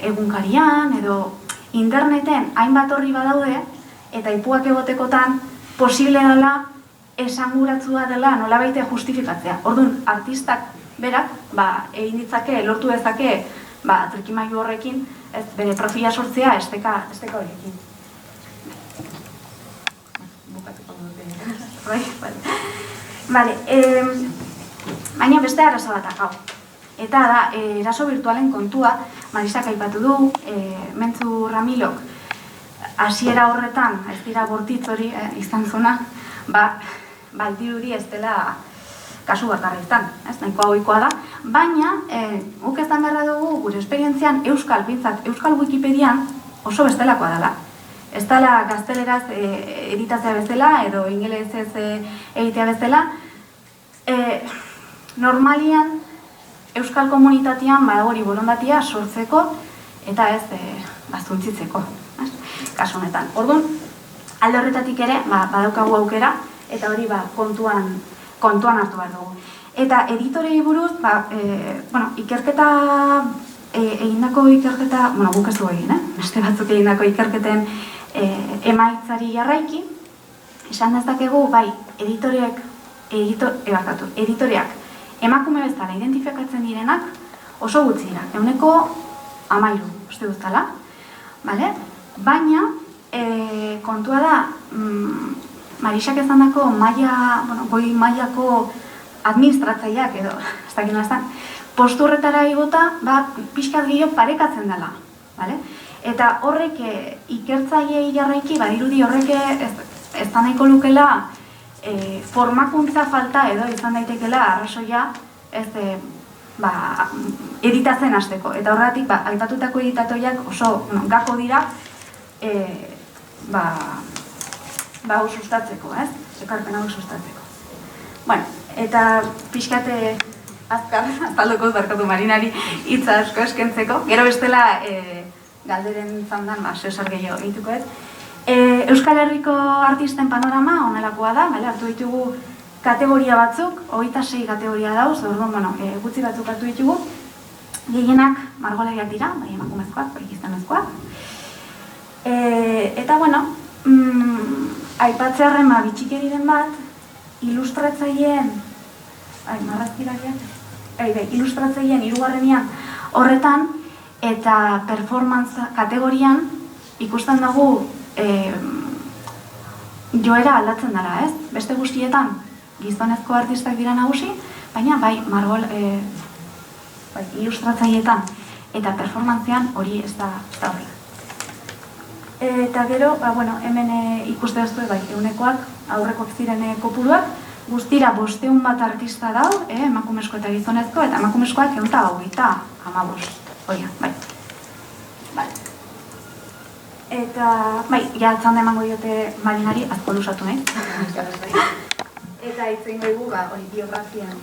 egunkarian, edo interneten hainbat horri badaude, eta ipuak egotekotan, posible dela, esanguratzua dela nolabaite justifikatzea. Orduan, artistak berak, egin ditzake, lortu dezake, trikimailu horrekin, bere profila sortzea esteka horiekin. Bukatuko dute. Vale, baina beste arazo bat hau. Eta da, eraso virtualen kontua, Marisak aipatu du, Mentzu Ramilok, hasiera horretan, ez dira bortitz hori izan zona, dirudi ez dela kasu bakarra izan, nahikoa ohikoa da, baina guk ezan beharra dugu gure esperientzian Euskal Wikipedian oso bestelakoa dela. Ez dela gazteleraz editatzea bezala edo ingelesez egitea bezala, normalian Euskal komunitatean hori borondatia sortzeko eta ez zuntzitzeko, kasu honetan. Orduan, alde horretatik ere, badaukagu aukera, eta hori kontuan hartu behar dugu. Eta editorei buruz, ikerketa, egindako ikerketa, guk ez dugu egin, beste batzuk egindako ikerketen emaitzari jarraiki, esan dezakegu, editoreak emakume bezala identifikatzen direnak oso gutxi dira, 13%, uste duztala, baina kontua da, Marisak ezandako goi mailako administratzaileak edo, ez dakit nolaztan, posturretara igota, pixkat gehiago parekatzen dela. Eta horrek ikertzailei jarraiki, badirudi horrek ez da nahiko lukela formakuntza falta edo izan daitekela arrazoia editatzen hasteko. Eta horregatik, aipatutako editatoiak oso gako dira hau sustatzeko, ekarpen hau sustatzeko. Eta pixkate azaldoko zarkatu Marinari hitza asko eskentzeko, gero bestela galderen zandan zehosar gehiago egituko ez. Euskal Herriko artisten panorama onelakoa da, hartu ditugu kategoria batzuk, 26 kategoria dauz, orduan, gutxi batzuk hartu ditugu, gehienak margolegiak dira, emakumezkoak, gizonezkoak. Eta, aipatzearren bitxikeriren bat, ilustratzaileen hirugarrenean horretan eta performance kategorian ikusten dugu joera aldatzen dara, ez? Beste guztietan gizonezko artistak dira nagusi, baina ilustratzaileetan eta performantzean hori ez da horrela. Eta gero, hemen ikuste duzue ehunekoak, aurrekoak ziren kopuruak, guztira 500 bat artista dau, emakumezko eta gizonezko, eta emakumezkoak 125, bai. Eta, ja atzanda emango diote Marinari, azko lusatu nahi. Eta hitzein dugu, hori biografian.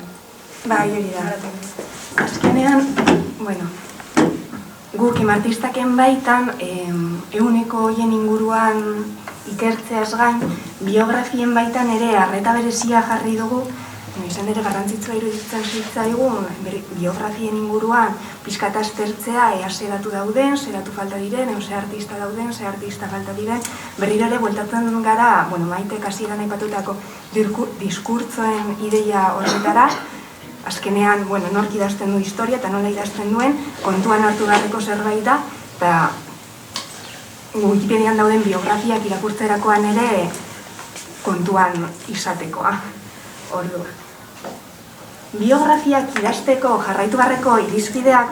Hori da. Azkenean, guk artistaken baitan, ehuneko horien inguruan ikertzeaz gain, biografien baitan ere arreta berezia jarri dugu, izan ere garrantzitsua iruditzen zitzaigun, biografien inguruan pixkat aztertzea, zer datu dauden, zer datu falta diren, zer artista dauden, zer artista falta diren, berriro ere bueltatzen gara, Maitek hasieran aipatutako diskurtzoen ideia horretara, azkenean, nork idazten du historia eta nola idazten duen, kontuan hartu beharreko zerbait da, eta Wikipedian dauden biografiak irakurtzerakoan ere kontuan izatekoa. Orduan. Biografiak idazteko jarraitu beharreko irizpideak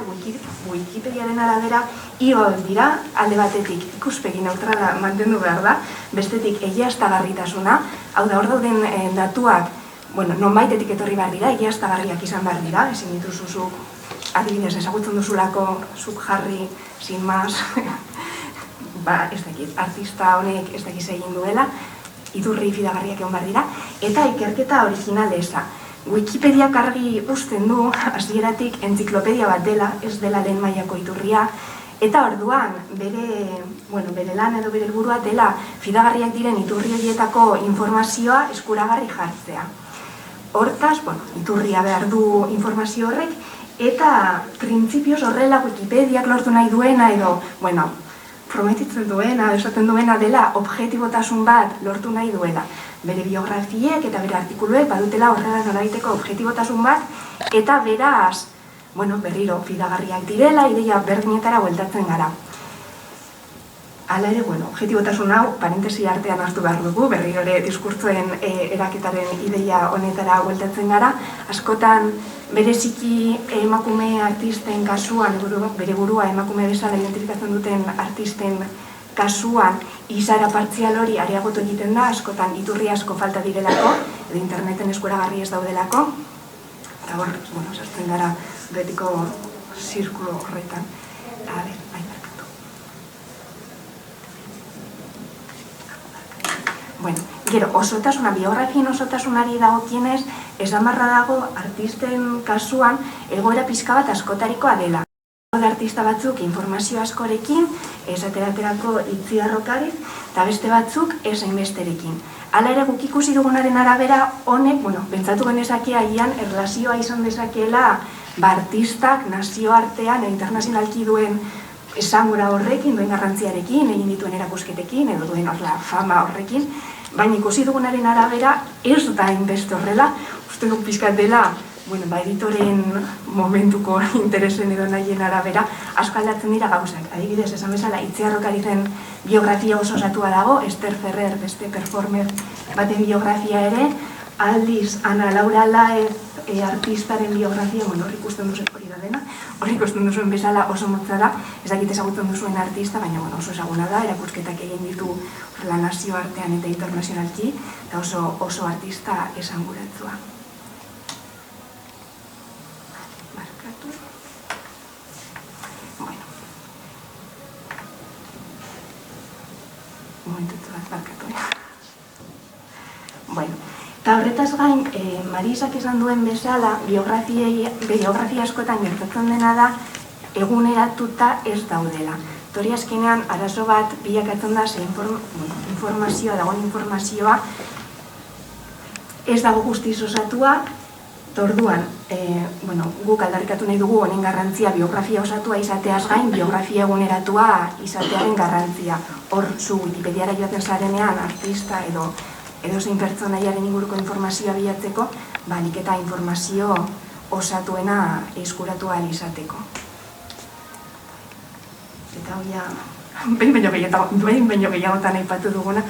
Wikipediaren arabera igo dira, alde batetik ikuspegi neutrala mantendu behar da, bestetik egiaztagarritasuna, hau da hor dauden datuak, nonbaitetik etorri behar dira, egiaztagarriak izan behar dira, ezin dituzuzuk, adibidez ezagutzen duzulako zuk jarri, sin más, ez dakit, artista honek ez dakiz egin duela, idurri fidagarriak egon behar dira, eta ikerketa originaleza. Wikipediak argi uzten du, hasieratik entziklopedia bat dela, ez dela lehen mailako iturria, eta orduan, bere lan edo bere helburua dela fidagarriak diren iturri horietako informazioa eskuragarri jartzea. Hortaz, iturria behar du informazio horrek, eta printzipioz horrela Wikipediak lortu nahi duena edo, prometitzen duena, esaten duena dela objetibotasun bat lortu nahi duela. Bere biografiek eta bere artikuluek badutela horrela nolabaiteko objetibotasun bat, eta beraz, berriro fidagarriak direla, ideia berdinetara bueltatzen gara. Hala ere, objetibotasun hau, parentesi artean hartu behar dugu, berriro ere diskurtsoen eraketaren ideia honetara bueltatzen gara. Askotan, bereziki emakume artisten kasuan, bere burua emakume bezala identifikatzen duten artisten kasuan, izaera partzial hori areagotu egiten da, askotan iturri asko falta direlako, edo interneten eskuragarri ez daudelako, eta hor, sartzen gara betiko zirkulo horretan. Gero, biografien osotasunari dagokienez, esamarra dago artisten kasuan egoera pixka bat askotarikoa dela. Artista batzuk informazio askorekin, esateraterako itziarrokariz, eta beste batzuk esainbesterekin. Hala ere guk ikusi dugunaren arabera honek, pentsatu genezake agian erlazioa izan dezakeela artistak nazioartean internazionalki duen esangura horrekin, duen garrantziarekin, egin dituen erakusketekin, edo duen fama horrekin, baina ikusi dugunaren arabera ez da hainbeste horrela, uste duk pixkat dela, editoren momentuko interesen edo nahien arabera, asko aldatzen dira gauzak. Adibidez, esan bezala, Itziarrokarizen biografia oso osatua dago, Esther Ferrer, beste performer baten biografia ere, aldiz, Ana Laura Laez artistaren biografia, hori ikusten duzuen hori da dena, hori ikusten duzuen bezala oso motza da, ez dakit ezagutzen duzuen artista, baina oso ezaguna da, erakusketak egin ditu la nazioartean eta internazionalki, eta oso artista esanguratzua. Barkatu. Momentutu bat, barkatu. Eta horretaz gain, Marisak esan duen bezala, biografia askotan gertatzen dena da, eguneratuta ez daudela. Hori azkenean, arazo bat bilakatzen da, dagoen informazioa ez dago guztiz osatua, orduan, guk aldarrikatu nahi dugu honen garrantzia biografia osatua izateaz gain, biografia eguneratua izatearen garrantzia. Hor, zu Wikipediara joaten zarenean, artista edo zein pertsonaiaren inguruko informazioa bilatzeko, balik eta informazio osatuena eskuratu ahal izateko. Eta hoia, behin baino gehiagotan aipatu duguna,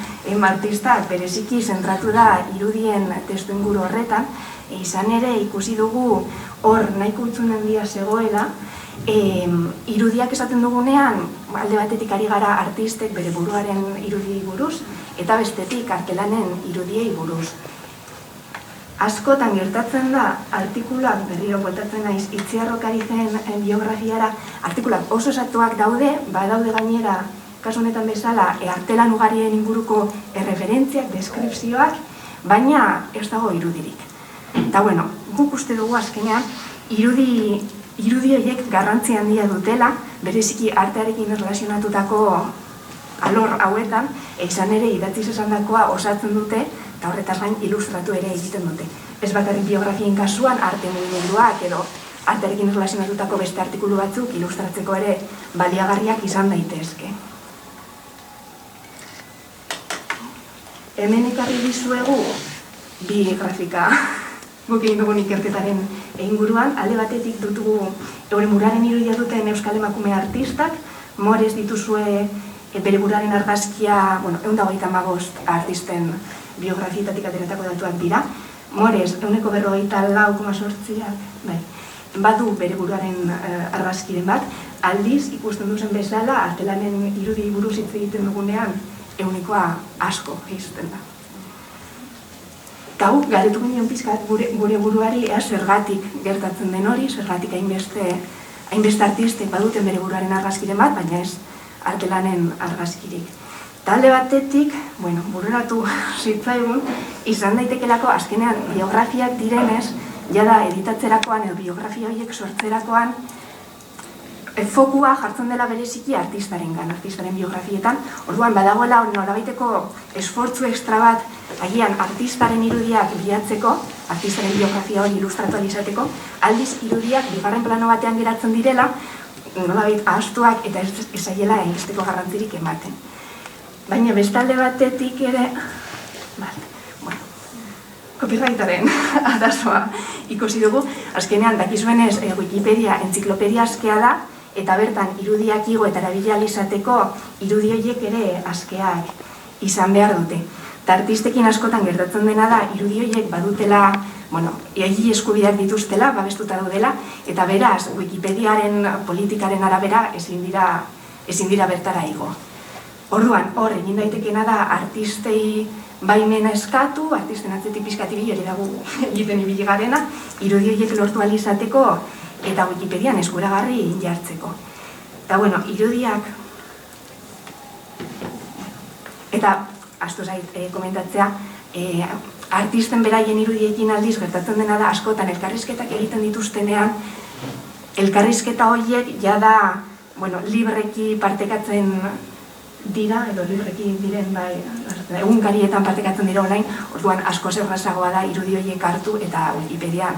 artistak bereziki zentratu da irudien testu inguru horretan, izan ere ikusi dugu hor nahiko hutsune handia zegoela, irudiak esaten dugunean, alde batetik ari gara artistek bere buruaren irudi buruz, eta bestetik artelanen irudiei buruz. Askotan gertatzen da, artikulak, berriro bueltatzen naiz, Itziarrokarizen biografiara, artikulak oso osatuak daude, badaude gainera, kasu honetan bezala, artelan ugarien inguruko erreferentziak, deskripzioak, baina ez dago irudirik. Eta guk uste dugu azkenean, irudi horiek garrantzi handia dutela, bereziki artearekin erlazionatutako alor hauetan, izan ere idatziz esandakoa osatzen dute, eta horretaz gain ilustratu ere egiten dute. Ez bakarrik biografien kasuan, arte mugimenduak edo artearekin erlazionatutako beste artikulu batzuk ilustratzeko ere baliagarriak izan daitezke. Hemen ekarri dizuegu bi grafika guk egin dugun ikerketaren inguruan, alde batetik dutugu euren muraren irudia duten euskal emakume artistak, morez dituzue bere buraren argazkia, 125 artisten biografietatik ateratako datuak dira, morez 144,8 badu bere buruaren argazkiren bat, aldiz ikusten duzen bezala artelanen irudi buruz hitz egiten dugunean 100koa asko jaisten da. Eta guk galdetu ginen pizkat gure buruari ea zergatik gertatzen den hori, zergatik hainbeste artistek baduten bere buruaren argazkiren bat, baina ez artelanen argazkirik. Talde batetik, bururatu zitzaigun, izan daitekelako azkenean biografiak direnez, jada editatzerakoan edo biografia horiek sortzerakoan, fokua jartzen dela bereziki artistaren biografietan, orduan badagoela norabaiteko esfortzu ekstra bat agian artistaren irudiak bilatzeko, artistaren biografia hori ilustratu izateko, aldiz irudiak bigarren plano batean geratzen direla, nolabait ahaztuak eta ez zaiela hainbesteko garrantzirik ematen. Baina bestalde batetik ere, copyrightaren arazoa ikusi dugu, azkenean dakizuenez Wikipedia entziklopedia askea da, eta bertan irudiak igo eta erabili izateko irudi horiek ere askeak izan behar dute. Eta artistekin askotan gertatzen dena da, irudi horiek badutela, egi eskubideak dituztela, babestuta daudela, eta beraz, Wikipediaren politikaren arabera ezin dira bertara igo. Orduan, hor egin daitekena da artistei baimena eskatu, artisten atzetik pixkati hori dago egiten ibili garena, irudi horiek lortu ahal izateko eta Wikipedian eskuragarri jartzeko. Eta, irudiak... Eta, astu zait komentatzea, artisten beraien irudiekin aldiz gertatzen dena da askotan elkarrizketak egiten dituztenean, elkarrizketa horiek jada libreki partekatzen dira, edo libreki diren egunkarietan partekatzen dira online, orduan asko errazagoa da irudi horiek hartu eta Wikipedian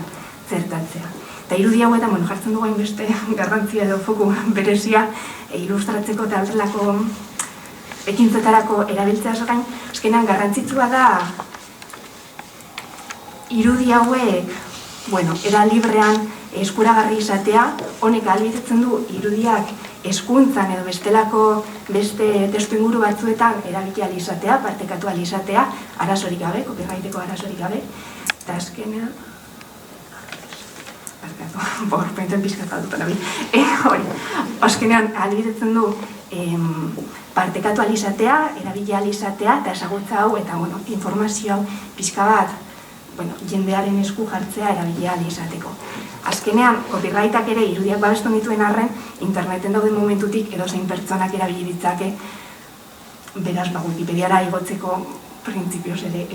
zertatzea. Eta irudi hauetan jartzen dugu hainbeste garrantzia edo foku berezia ilustratzeko eta horrelako ekintzetarako erabiltzeaz gain, azkenean garrantzitsua da irudi hauek, era librean eskuragarri izatea, honek ahalbidetzen du irudiak hezkuntzan edo beste testu inguru batzuetan erabili ahal izatea, partekatu ahal izatea, arazorik gabe, copyrighteko arazorik gabe, eta azkenean... PowerPointen pizkat aldutan nabil. Azkenean ahalbidetzen du partekatu ahal izatea, erabili ahal izatea, eta ezagutza hau, eta informazio hau pizka bat jendearen esku jartzea erabili ahal izateko. Azkenean, copyrightak ere irudiak babestu dituen arren, interneten dauden momentutik edozein pertsonak erabili ditzake, beraz, Wikipediara igotzeko printzipioz ere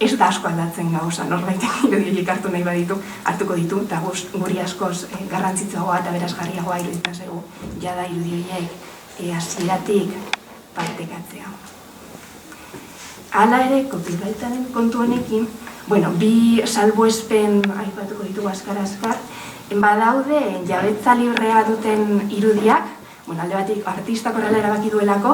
ez da asko aldatzen gauza, norbaitek irudiak hartu nahi baditu, hartuko ditu, eta guri askoz garrantzitsuagoa eta berazgarriagoa iruditzen zaigu, jada irudiak hasieratik partekatzea. Hala ere, copyrightaren kontu honekin, bi salbuespen aipatuko ditugu azkar-azkar, badaude jabetza librea duten irudiak, alde batik artistak horrela erabaki duelako,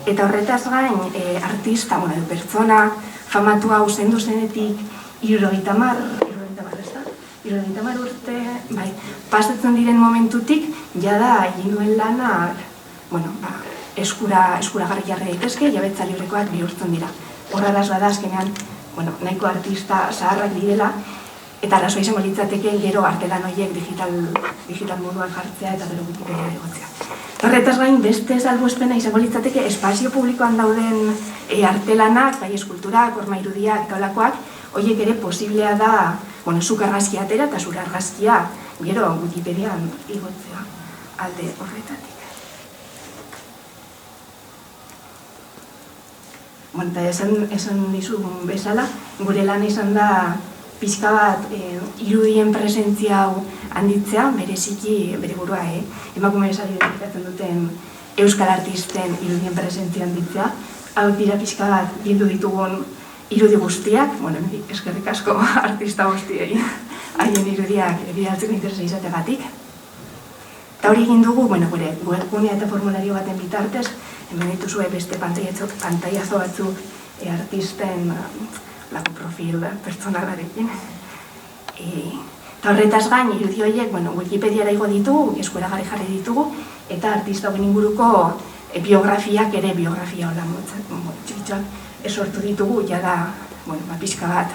eta horretaz gain artista, pertsona famatu hau zendu zenetik 70 urte, pasatzen diren momentutik, jada egin duen lanak, eskuragarri jarri daitezke, jabetza librekoak bihurtzen dira. Horreraz bada azkenean, nahiko artista zaharrak direla, eta arazoa izango litzateke gero artelan horiek digital moduan jartzea eta gero Wikipedia egotzea. Horretaz gain, beste salbuespena izango litzateke espazio publikoan dauden artelanak, bai eskulturak, horma irudiak eta olakoak, horiek ere posiblea da, zuk argazkia atera eta zure argazkia gero Wikipedian igotzea alde horretatik. Eta esan dizugun bezala, gure lan izan da pixka bat irudien presentzia hau handitzea, bereziki, bere burua, emakume identifikatzen duten euskal artisten irudien presentzia handitzea. Hau dira pixka bat bildu ditugun irudi guztiak, eskerrik asko artista guztiei, haien irudiak bidaltzeko interesa izategatik. Eta hori egin dugu, gure webgunea eta formulario baten bitartez, hemen dituzue beste pantailazo batzuk artisten lako profil pertsonalarekin. Eta horretaz gain, irudi horiek Wikipediara igo ditugu, eskuragarri jarri ditugu, eta artista hauen inguruko biografiak ere biografia hola txikitxoak esortu ditugu, jada pixka bat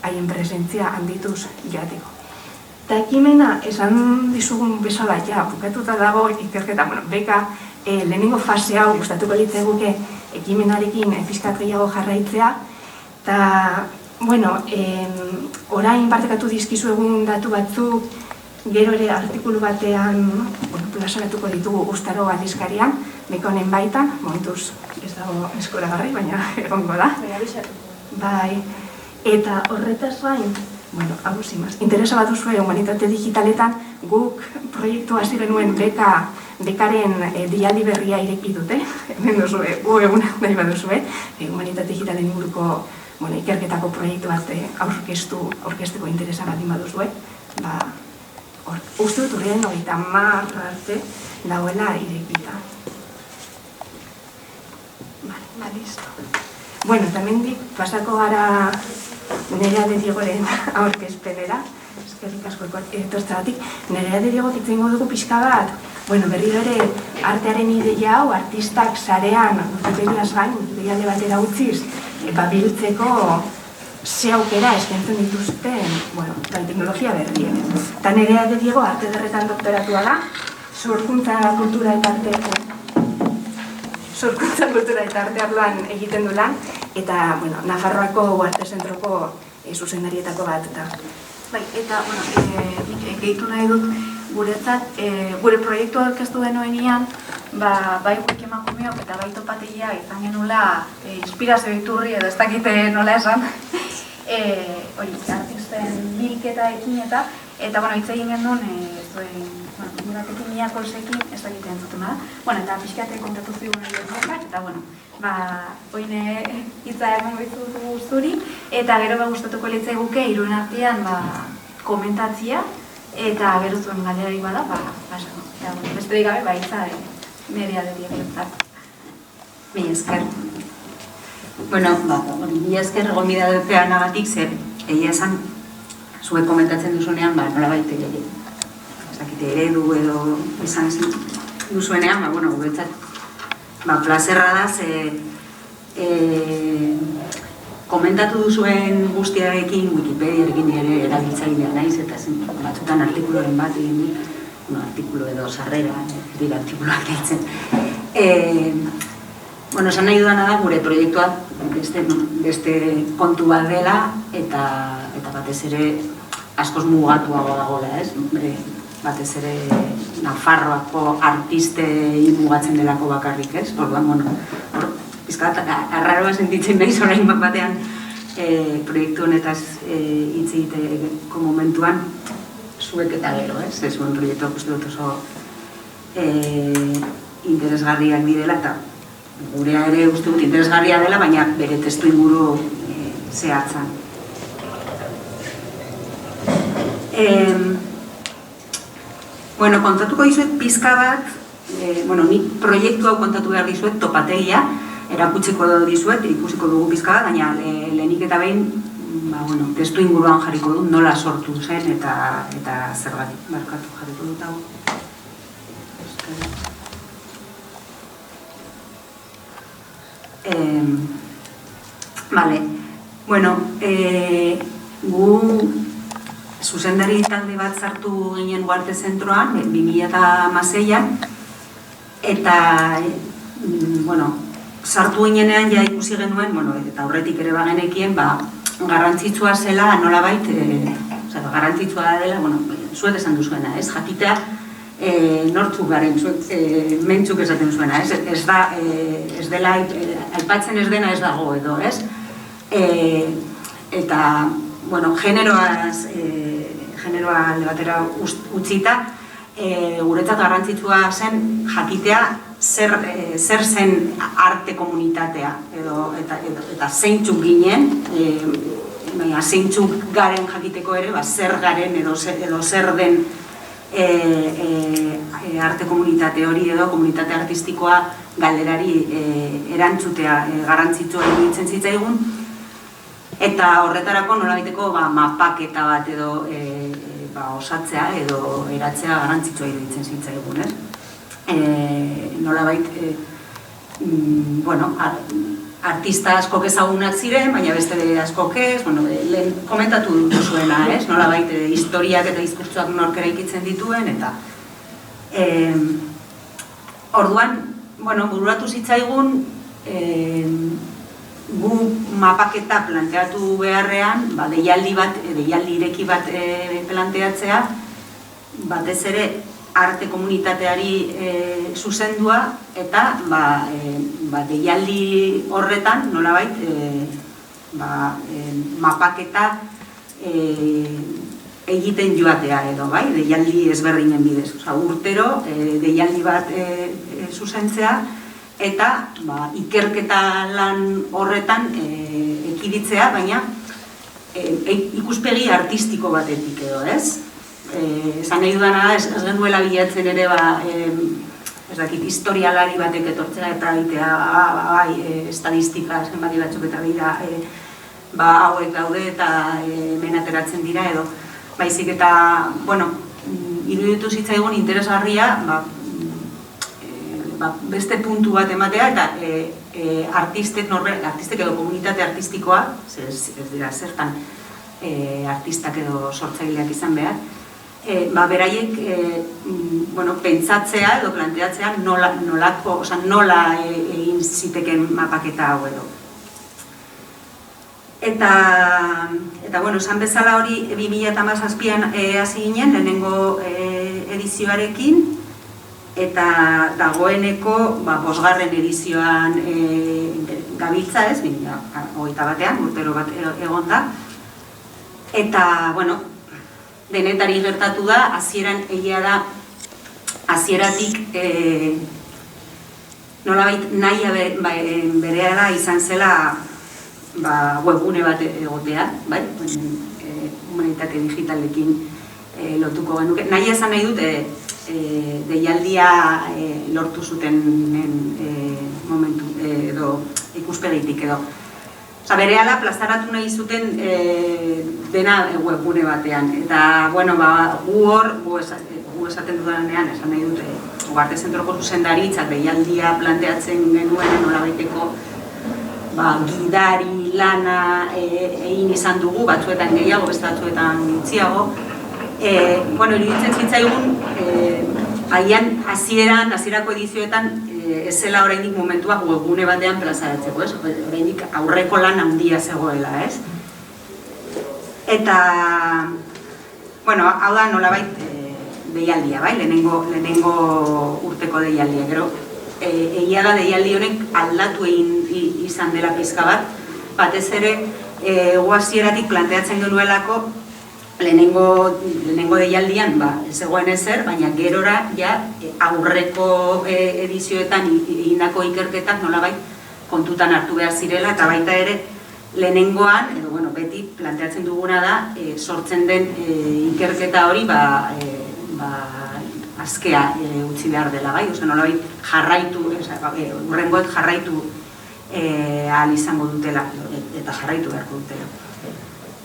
haien presentzia handituz joateko. Eta ekimena, esan dizugun bezala, bukatuta dago ikerketa, beka, lehenengo fase hau gustatuko litzeguke ekimenarekin pixkat gehiago jarraitzea, eta, orain partekatu dizkizu egun datu batzuk, gero ere artikulu batean plazaratuko ditugu Uztaro aldizkarian, beka honen baitan, momentuz ez dago eskuragarri, baina egongo da. Bai, eta horretaz gain, interesa bat duzue humanitate digitaletan, guk proiektu hasi genuen bekaren dialdi berria ireki dute, hemen duzue, egun nahi bat duzue, humanitate digitalen inguruko ikerketako proiektu bat aurkezteko interesa bat baduzue, uste dut urriaren 30 arte dauela irekita. Listo. Eta hemendik pasako gara Nerea de Diegoren aurkezpenera. Eskerrik asko etortzagatik. Nerea de Diego hitz egingo dugu pixka bat, berriro ere artearen ideia hau, artistak sarean Wikipediaz gain, deialde batera utziz, biltzeko ze aukera eskaintzen dituzten, teknologia berrien. Eta Nerea de Diego arte ederretan doktoratua da, sorkuntza kultura eta arte arloan egiten du lan, eta Nafarroako arte zentroko zuzendarietako bat da. Eta, gehitu nahi dut guretzat, gure proiektua aurkeztu denoenean, bai Wikemakumeok eta bai Topategia izan genula inspirazio iturri edo ez dakite nola esan, artisten bilketaekin eta hitz egin genuen, batekin Miakolsekin ez dakite entzuten da. Eta pixkate kontatu zigun egin eta oine hitza egon behizutu zuri, eta gero gustatuko litzai guke iruen artean komentatzia, eta gero zuen galderari bada, besterik gabe, hitza Nerea de Diego. Mila esker. Mila esker gonbidapena nagatik, zer egia esan zuek komentatzen duzunean, nola baita eredu edo izan duzuenean, guretzat plazerra da, komentatu duzuen guztiarekin Wikipediarekin ere erabiltzailea naiz, eta batzutan artikuloren bat egin dut, artikulo edo sarrera, dira artikuloak egiten. Esan nahi dudana da gure proiektua beste kontu bat dela, eta batez ere askoz mugatuago dagoela, batez ere Nafarroako artistei mugatzen delako bakarrik, ez? Orduan, pizkat, arraroa sentitzen nahiz orain batean proiektu honetaz hitz egiteko momentuan zuek eta gero, ez? Zuen proiektuak uste dut oso interesgarriak direla, eta gurea ere uste dut interesgarria dela, baina bere testu inguru zehatzan. Kontatuko dizuet pizka bat, nik proiektu hau kontatu behar dizuet Topategia, erakutsiko dizuet, ikusiko dugu pizka bat, baina lehenik eta behin, testu inguruan jarriko dut, nola sortu zen eta zergatik markatu jarriko dut hau. Gu zuzendari talde bat sartu ginen arte zentroan, 2016an, eta sartu ginenean ja ikusi genuen, eta aurretik ere bagenekien, garrantzitsua zela nolabait, garrantzitsua dela, zuet esan duzuena, ez? Jakitea nortzuk garen, mentzuk esaten zuena, ez? Ez dela, aipatzen ez dena ez dago edo, ez? Eta, generoa alde batera utzita, guretzat garrantzitsua zen jakitea zer zen arte komunitatea eta zeintzuk ginen, zeintzuk garen jakiteko ere, zer garen edo zer den arte komunitate hori edo komunitate artistikoa galderari erantzutea garrantzitsua iruditzen zitzaigun. Eta horretarako nolabaiteko mapaketa bat edo osatzea edo eratzea garrantzitsua iruditzen zitzaigun, ez? Nolabait, artista askok ezagunak ziren, baina beste askok ez, lehen komentatu duzuena, ez? Nolabait, historiak eta diskurtsoak nork eraikitzen dituen, eta orduan, bururatu zitzaigun, gu mapaketa planteatu beharrean, deialdi ireki bat planteatzea, batez ere arte komunitateari zuzendua, eta deialdi horretan, nolabait, mapaketa egiten joatea edo, deialdi ezberdinen bidez. Urtero, deialdi bat zuzentzea, eta ikerketa lan horretan ekiditzea, baina ikuspegi artistiko batetik edo, ez? Esan nahi dudana da, ez genuela bilatzen ere, historialari batek etortzea eta egitea, estadistika, zenbati batzuk eta bida, hauek daude eta hemen ateratzen dira edo, baizik eta, bueno, iruditu zitzaigun interesgarria, beste puntu bat ematea, eta artistek edo komunitate artistikoa, ez dira zertan artistak edo sortzaileak izan behar, beraiek pentsatzea edo planteatzea nola egin ziteken mapaketa hau edo. Eta, esan bezala hori 2017an hasi ginen, lehenengo edizioarekin, eta dagoeneko 5. edizioan gabiltza ez, 2021, urtero bat egon da. Eta, denetari gertatu da, hasieran egia da, hasieratik nolabait nahia berehala izan zela webgune bat egotea, humanitate digitalekin lotuko genuke. Nahi esan nahi dut, deialdia lortu zuten momentu edo ikuspegitik edo. Berehala plazaratu nahi zuten dena webgune batean. Eta, gu esaten dudanean, esan nahi dute, Ugarte Zentroko zuzendaritzak deialdia planteatzen genuen nolabaiteko gidari lana egin izan dugu, batzuetan gehiago, beste batzuetan gutxiago. Iruditzen zitzaigun, agian hasierako edizioetan ez zela oraindik momentua webgune batean plazaratzeko, oraindik aurreko lan handia zegoela, ez? Eta, hau da nolabait deialdia, lehenengo urteko deialdia, gero, egia da deialdi honek aldatu egin izan dela pizka bat, batez ere, hasieratik planteatzen genuelako, lehenengo deialdian ez zegoen ezer, baina gerora aurreko edizioetan egindako ikerketak nolabait kontutan hartu behar zirela, eta baita ere lehenengoan, edo beti planteatzen duguna da, sortzen den ikerketa hori azkea utzi behar dela, nolabait jarraitu, hurrengoek jarraitu ahal izango dutela, eta jarraitu beharko dutela.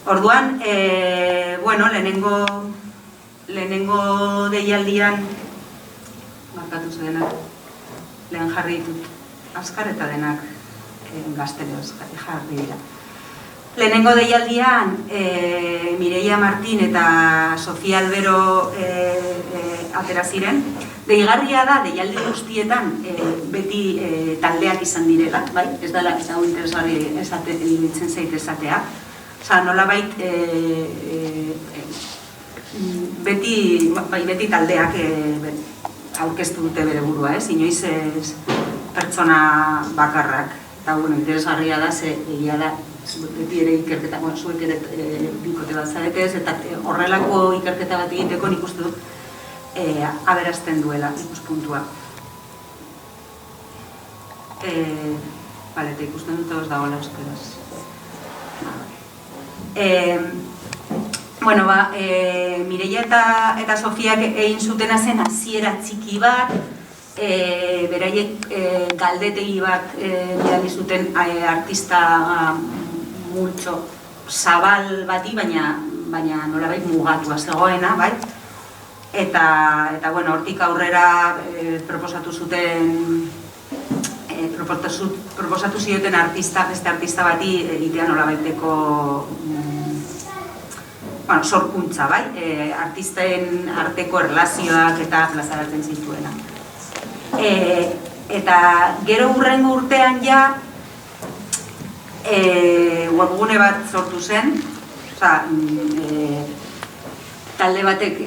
Orduan, lehenengo deialdian, markatu zu denak, lehen jarri ditut azkar eta denak gazteleoz jarri dira. Lehenengo deialdian, Mireia Martin eta Sofia Albero atera ziren. Deigarria da, deialdi guztietan beti taldeak izan direla, ez dela, ez hau interesgarri iruditzen zait esatea. Nolabait, beti taldeak aurkeztu dute bere burua, inoiz pertsona bakarrak. Eta, interesgarria da, egia da, beti ere ikerketa, zuek ere bikote bat zaretez, eta horrelako ikerketa bat egiteko nik uste dut aberazten duela ikuspuntua. Eta ikusten dut ez dagoela euskaraz. Mireia eta Sofiak egin zutena zen hasiera txiki bat, beraiek galdetegi bat bidali zuten artista multxo zabal bati, baina nolabait mugatua zegoena, eta hortik aurrera proposatu zioten beste artista bati egitea nolabaiteko sorkuntza, artisten arteko erlazioak eta plazaratzen zituena. Eta gero hurrengo urtean webgune bat sortu zen, talde batek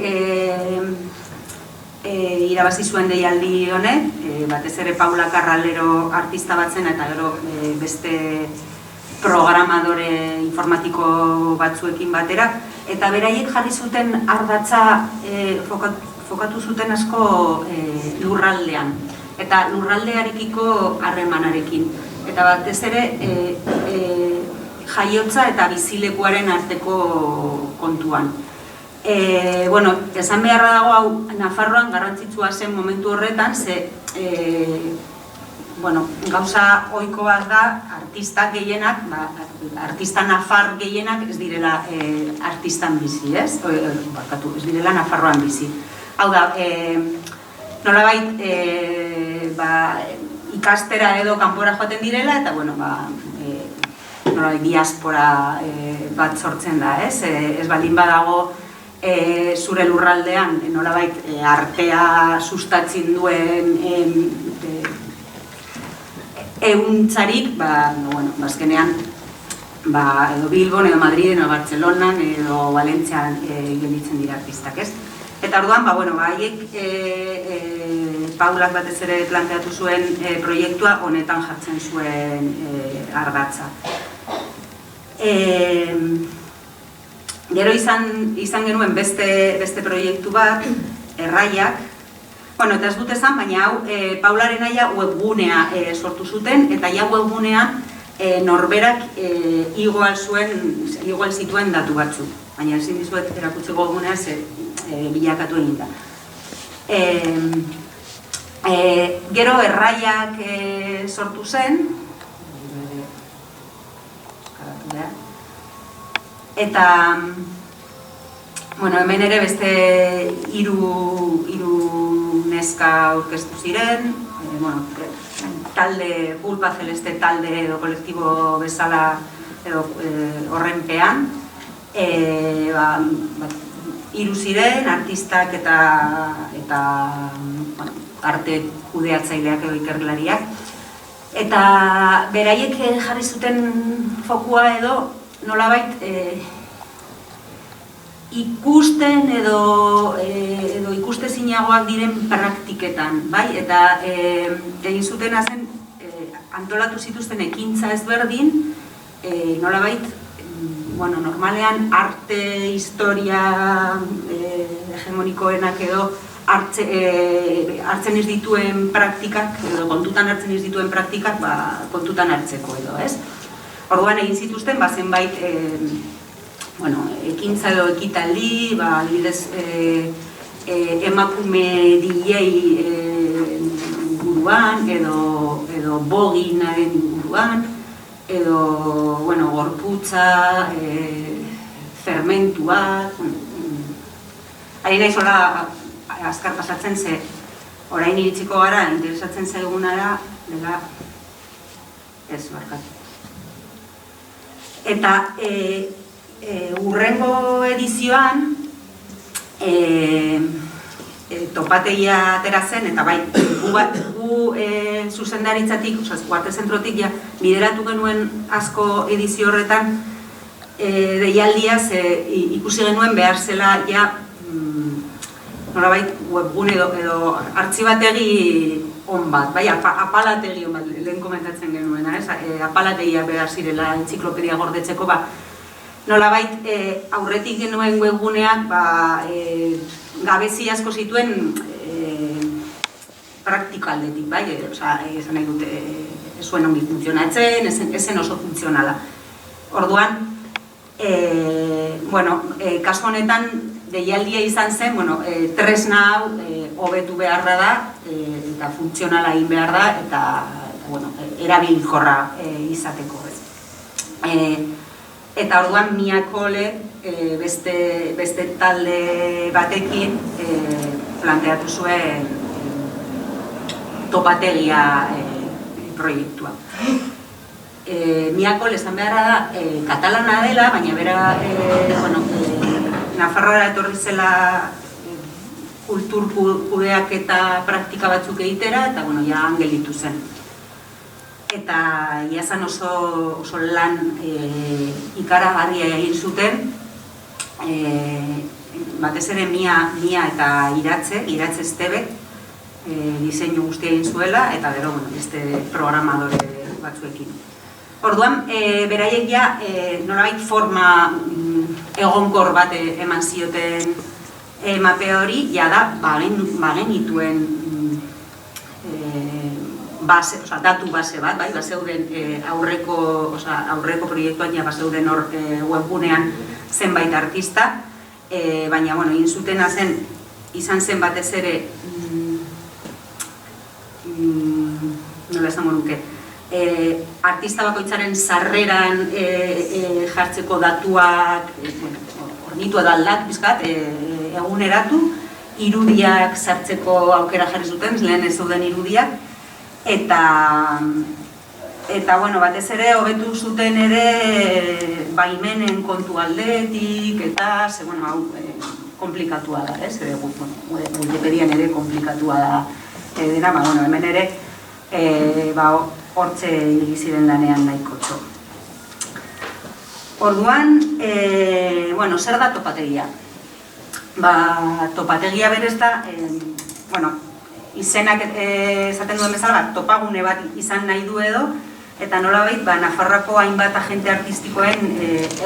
irabazi zuen deialdi honek, batez ere Paula Carralero artista bat zen eta gero beste programadore informatiko batzuekin batera, eta beraiek jarri zuten ardatza fokatu zuten asko lurraldean, eta lurraldearekiko harremanarekin. Eta batez ere jaiotza eta bizilekuaren arteko kontuan. Esan beharra dago hau Nafarroan garrantzitsua zen momentu horretan, ze gauza ohikoak da artista gehienak, artista nafar gehienak ez direla artistan bizi, ez? Ez direla Nafarroan bizi. Hau da, nolabait ikastera edo kanpora joaten direla, eta nolabait diaspora bat sortzen da, ez? Ez baldin badago zure lurraldean nolabait artea sustatzen duen eguntzarik, azkenean edo Bilbon, edo Madriden, edo Bartzelonan, edo Valentzian gelditzen dira artistak, ez? Eta orduan, haiek Paulak batez ere planteatu zuen proiektua honetan jartzen zuen ardatza. Gero izan genuen beste proiektu bat, Erraiak. Eta ez dut esan, baina hau Paularen aia webgunea sortu zuten, eta ja webgunean norberak igual zituen datu batzuk. Baina ezin dizuet erakutzeko webgunea bilakatu egin da. Gero Erraiak sortu zen, eta hemen ere beste hiru neska aurkeztu ziren, talde, Pulpa Celeste talde edo kolektibo bezala edo horrenpean, hiru ziren, artistak eta arte kudeatzaileak edo ikerlariak. Eta beraiek jarri zuten fokua edo nolabait ikusten edo ikustezinagoak diren praktiketan, bai? Eta egin zutena zen antolatu zituzten ekintza ezberdin, nolabait, normalean arte, historia hegemonikoenak edo hartzen ez dituen praktikak, edo kontutan hartzen ez dituen praktikak, kontutan hartzeko edo, ez? Orduan egin zituzten, zenbait ekintza edo ekitaldi, adibidez emakume DJ inguruan, edo boginaren inguruan, edo gorputza, fermentua. Ari nahi zola azkar pasatzen ze, orain iritsiko gara, interesatzen zaigunara, dela ez barkatu. Eta hurrengo edizioan topategia atera zen, eta bai, gu zuzendaritzatik, Arte Zentrotik bideratu genuen asko edizio horretan deialdia, ikusi genuen behar zela nolabait webgune edo artxibategi on bat, bai, apalategi on bat, lehen komentatzen genuena, apalategiak behar zirela entziklopedia gordetzeko, nolabait aurretik genuen webguneak gabezi asko zituen praktikaldetik, bai, esan nahi dute ez zuen ongi funtzionatzen, ezen oso funtzionala. Orduan, kasu honetan deialdia izan zen, tresna hau hobetu beharra da, eta funtzionala egin behar da, eta erabilkorra izateko. Eta orduan Miakole beste talde batekin planteatu zuen topategia proiektua. Miakole esan beharra da katalana dela, baina bera Nafarroara etorri zela kultur kudeak eta praktika batzuk egitera, eta ja gelditu zen. Eta iazan oso lan ikaragarria egin zuten, batez ere Mia eta Iratze Estebek diseinu guztia egin zuela, eta gero beste programadore batzuekin. Orduan, beraiek nolabait forma egonkor bat eman zioten mape hori, da bagenituen datu base bat, bazeuden aurreko proiektuan bazeuden hor webgunean zenbait artista, baina egin zutena izan zen batez ere nola esango nuke, artista bakoitzaren sarreran jartzeko datuak, hornitu edo aldat, bizkat, eguneratu, irudiak sartzeko aukera jarri zuten, lehen ez zeuden irudiak, eta bueno, batez ere, hobetu zuten ere baimenen kontu aldetik, eta, ze, bueno, hau, komplikatua da, ez? Wikipedian ere komplikatua da dena, bueno, hemen ere, hortze iriziren lanean nahiko txo. Orduan, bueno, zer da topategia? Topategia berez da, bueno, izenak esaten duen bezala, topagune bat izan nahi du edo, eta nolabait, Nafarroako hainbat agente artistikoen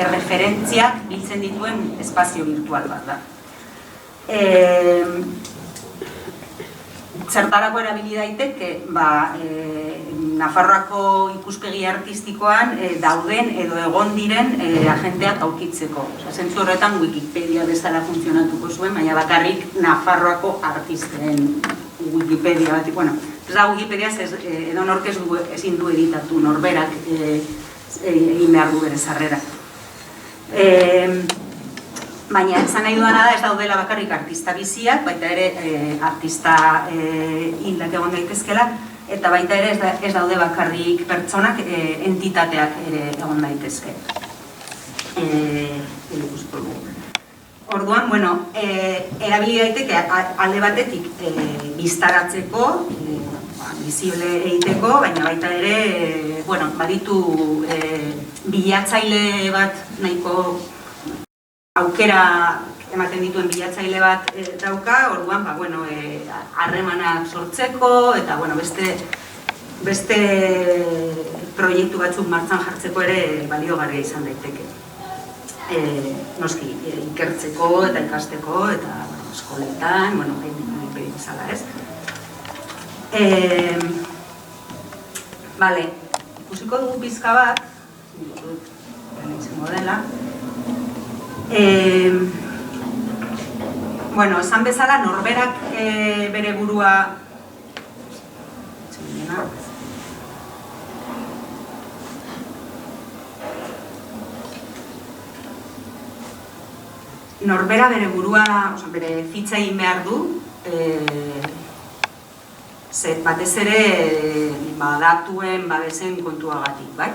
erreferentziak biltzen dituen espazio virtual bat da. Zertarako erabili daiteke, Nafarroako ikuspegi artistikoan dauden edo egon diren agenteak aurkitzeko. Zentzu horretan Wikipedia bezala funtzionatuko zuen, baina bakarrik Nafarroako artisten Wikipedia bat. Bueno, ez da Wikipedia edo nork ezin du editatu, norberak egin behar du bere sarrera. Baina, esan nahi duana da, ez daudela bakarrik artista biziak, baita ere artista hildak egon daitezkela, eta baita ere ez daude bakarrik pertsonak, entitateak ere egon daitezke. Orduan, bueno, erabili daiteke alde batetik biztaratzeko, visible egiteko, baina baita ere, bueno, baditu bilatzaile bat nahiko aukera ematen dituen bilatzaile bat dauka, orduan, bueno, harremanak sortzeko, eta, bueno, beste proiektu batzuk martxan jartzeko ere baliogarria izan daiteke. Noski, ikertzeko eta ikasteko, eta eskoletan, bueno, egin bezala, ez? Bale, ikusiko dugu pizka bat, izango dela. Bueno, esan bezala, norberak bere burua norbera bere burua, bere fitxa egin behar du, batez ere datuen babesen kontuagatik, bai?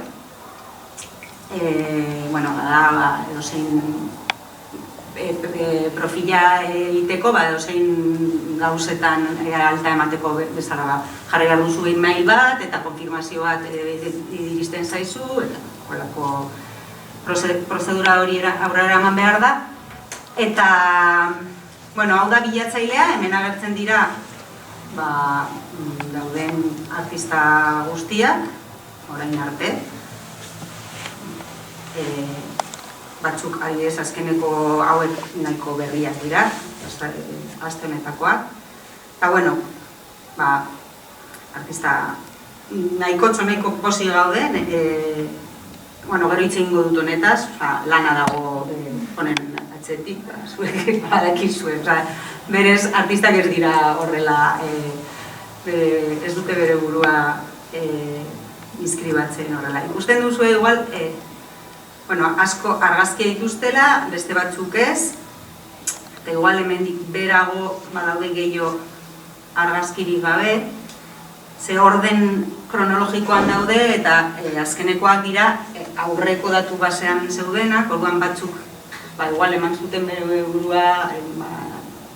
Bueno, da, edozein profila egiteko, edozein gauzetan alta emateko bezala jarri behar duzu e-mail bat, eta konfirmazio bat iristen zaizu, eta horrelako prozedura hori aurrera eman behar da. Eta, bueno, hau da bilatzailea, hemen agertzen dira dauden artista guztiak, orain arte. Batzuk adibidez azkeneko hauek nahiko berriak dira, aste honetakoak. Eta, bueno, artista nahiko posi gaude, bueno, gero hitz egingo dut honetaz, lana dago honen atzetik, zuek badakizue, berez artistak ez dira horrela, ez dute bere burua inskribatzen horrela. Ikusten duzue igual, bueno, asko argazkia dituztela, beste batzuk ez, eta igual hemendik berago badaude gehiago argazkirik gabe, ze orden kronologikoan daude eta azkenekoak dira aurreko datu basean zeudenak, orduan batzuk igual eman zuten bere burua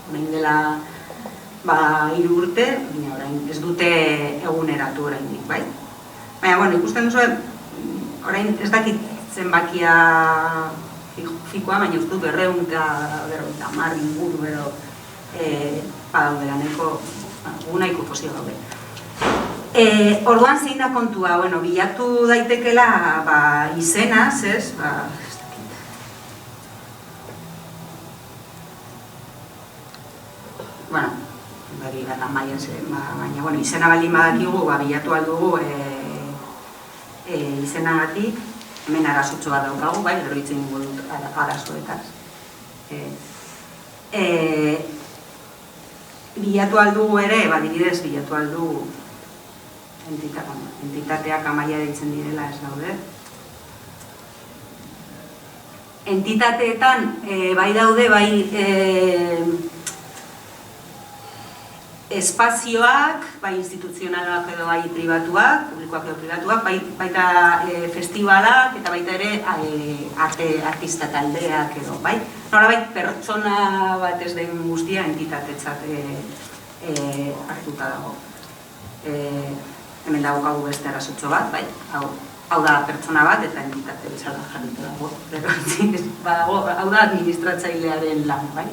orain dela 3 urte, baina orain ez dute eguneratu oraindik, bai? Baina, bueno, ikusten duzu, orain ez dakit zenbakia fikoa, baina uste dut 250 inguru edo badaudela, nahiko posi gaude. Orduan zein da kontua, bueno, bilatu daitekela izenaz, ez? Bueno, bari bat amaien zen, baina, bueno, izena baldin badakigu, bilatu aldugu izenagatik, hemen arazotxo bat daukagu, bai, gero hitzen ingo dut arazoetaz. Bilatu aldugu ere, adibidez, bilatu aldugu entitateak Amaia deitzen direla ez daude. Entitateetan bai daude, bai espazioak, bai instituzionalak edo bai pribatuak, publikoak edo pribatuak, baita festivalak eta baita ere artista taldeak edo, bai? Nolabait pertsona bat ez den guztia entitatetzat hartuta dago. Hemen daukagu beste arrazotxo bat, bai? Hau da pertsona bat eta entitate bezala jarrita dago. Hau da administratzailearen lan, bai?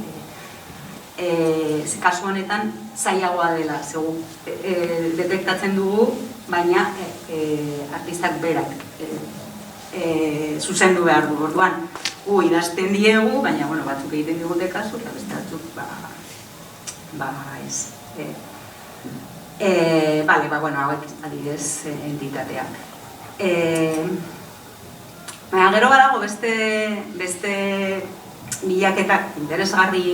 Kasu honetan zailagoa dela, detektatzen dugu, baina artistak berak zuzendu behar du. Orduan, idazten diegu, baina batzuk egiten digute kasu, eta beste batzuk, ez. Hauek adibidez entitateak. Baina gero badago beste bilaketak interesgarri,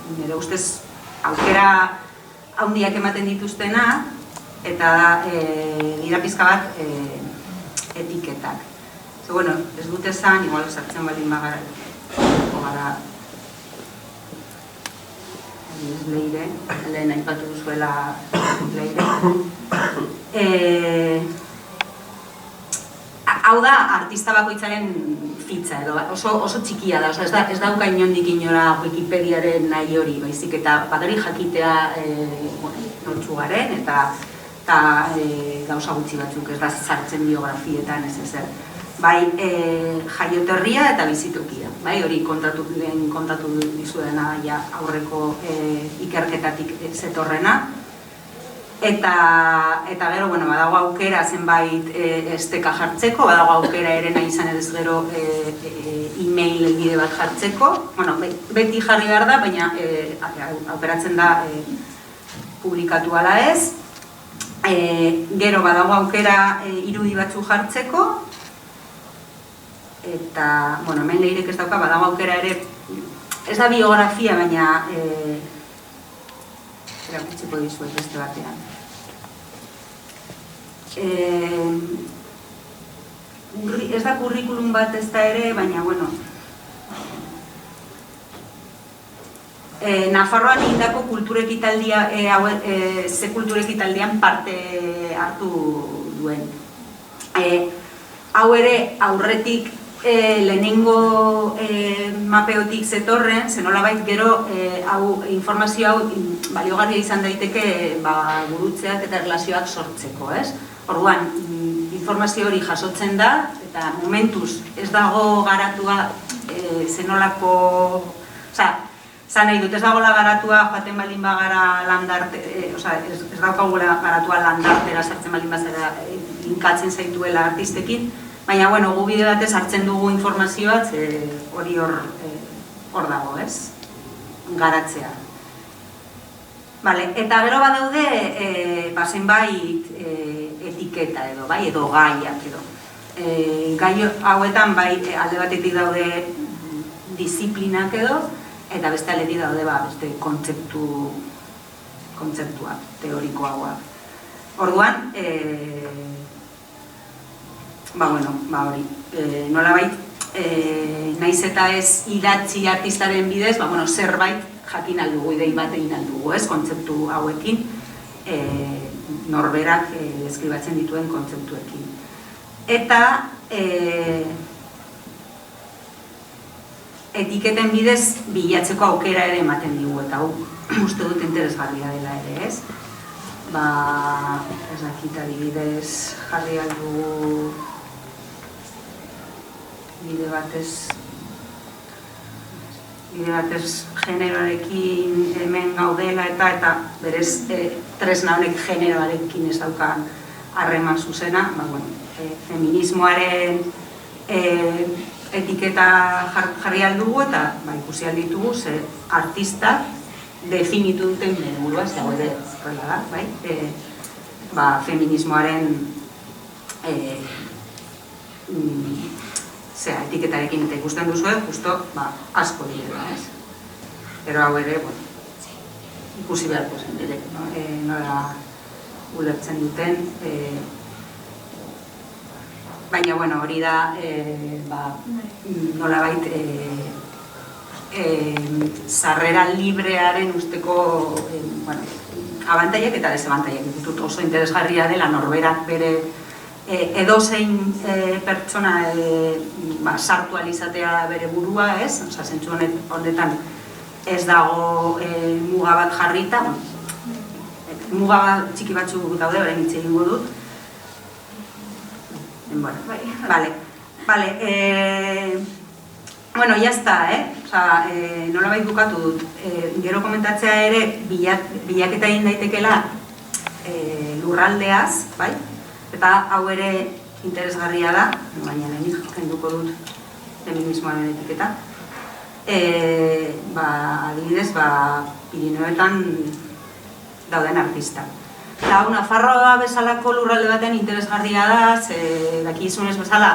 nire ustez aukera handiak ematen dituztena, eta dira pizka bat etiketak. Ez dut esan, igual sartzen baldin bagara Leire, lehen aipatu duzuela Leire. Hau da, artista bakoitzaren fitxa edo, oso txikia da, ez dauka inondik inora Wikipediaren nahi hori, baizik eta bagari jakitea nortzu garen, eta gauza gutxi batzuk ez da sartzen biografietan ez ezer. Bai, jaioterria eta bizitokia, bai, hori lehen kontatu dizuena aurreko ikerketatik zetorrena. Eta gero, badago aukera zenbait esteka jartzeko, badago aukera ere nahi izan ez gero e-mail elbide bat jartzeko. Beti jarri behar da, baina aukeratzen da publikatu ala ez. Gero badago aukera irudi batzu jartzeko. Eta, hemen Leirek ez dauka, badago aukera ere, ez da biografia, baina erakutsiko dizuet beste batean. Ez da kurrikulum bat ez da ere, baina, Nafarroan egindako kulturekitaldia, ze kulturekitaldian parte hartu duen. Hau ere aurretik lehenengo mapeotik zetorren, zenolabait gero informazio hau baliogarria izan daiteke gurutzeak eta erlazioak sortzeko, ez? Orduan, informazio hori jasotzen da, eta momentuz ez dago garatua zenolako... Zan nahi dut, ez dagoela garatua joaten baldin bagara landarte, ez daukagula garatua landartera sartzen baldin bazara inkatzen zaituela artistekin, baina, gu bide batez hartzen dugu informazioa, hori hor dago, ez? Garatzea. Eta gero badaude, zenbait etiketa edo, edo gaiak edo. Gai hauetan, alde batetik daude disiplinak edo, eta beste aldetik daude, beste kontzeptuak, teoriko hauak. Orduan, hori, nolabait, naiz eta ez idatzi artistaren bidez, zerbait jakin aldugu, idei bat egin aldugu, ez, kontzeptu hauekin, norberak eskribatzen dituen kontzeptuekin. Eta etiketen bidez bilatzeko aukera ere ematen digu, eta uste dut interesgarria dela ere, ez? Ez dakit adibidez jarri aldugu bide batez generoarekin hemen gaudela eta berez tresna honek generoarekin ez daukan harreman zuzena, feminismoaren etiketa jarri aldugu eta ikusi alditugu ze artistak definitu duten burua, ez dago ere horrela da, feminismoaren etiketarekin eta ikusten duzue, justo asko direla, ez? Pero hau ere, ikusi beharko zen, ulertzen duten. Baina, bueno, hori da, nolabait, sarrera librearen usteko abantaiak eta desabantaiak. Ditut oso interesgarria dela norberak bere edozein pertsona sartu alizatea bere burua, ez? Osa, zentzu honetan ez dago muga bat jarrita, muga txiki batzu daude, orain hitz egingo dut. Vale, bueno, ya está, Osa, nolabait bukatu dut. Gero komentatzea ere, bilaketa egin daitekela lurraldeaz, bai? Eta hau ere interesgarria da, baina lehenik kenduko dut feminismoaren etiketa. Adibidez, Pirineoetan dauden artistak. Hau, Nafarroa bezalako lurralde baten interesgarria da, dakizunez bezala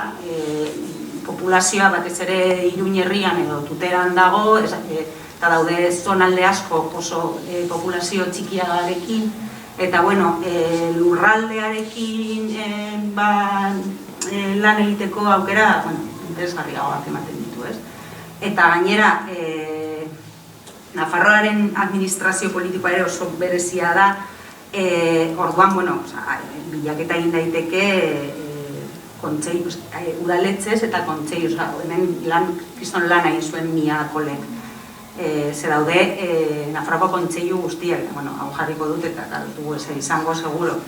populazioa batez ere Iruin herrian edo Tuteran dago, eta daude zonalde asko oso populazio txikiagarekin, eta bueno, lurraldearekin lan egiteko aukera interesgarriagoak ematen ditu, ez? Eta gainera, Nafarroaren administrazio politikoa ere oso berezia da, orduan, bueno, bilaketa egin daiteke udaletxez eta kontseilu, hemen kriston lana egin zuen Mia Kolek. Ze daude, Nafarroko kontseilu guztiak, bueno, hau jarriko dut eta dugu ez izango seguro.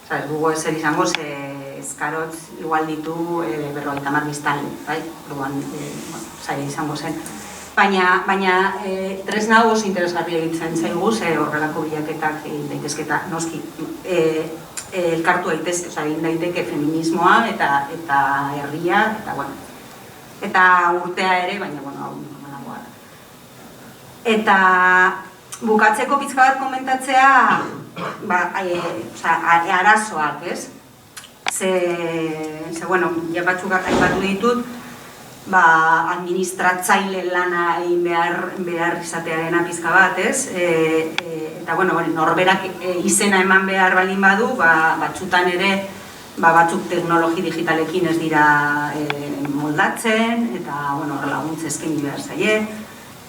Ez dugu ezer izango, ezkarotz igual ditu 50 biztanle, bai? Orduan, zaila izango zen. Baina tresna oso interesgarria egiten zaigu, horrelako bilaketak egin daitezketa, noski, elkartu daitezke, egin daiteke feminismoa eta herria, eta urtea ere, baina, hau normalagoa da. Eta bukatzeko pizka bat komentatzea, arazoak, ez? Bueno, ja batzuk aipatu ditut, administratzaile lana egin behar izatearen pizka bat, ez? Eta, bueno, norberak izena eman behar baldin badu, batzutan ere, batzuk teknologi digitalekin ez dira moldatzen, eta, bueno, laguntza eskaini behar zaie,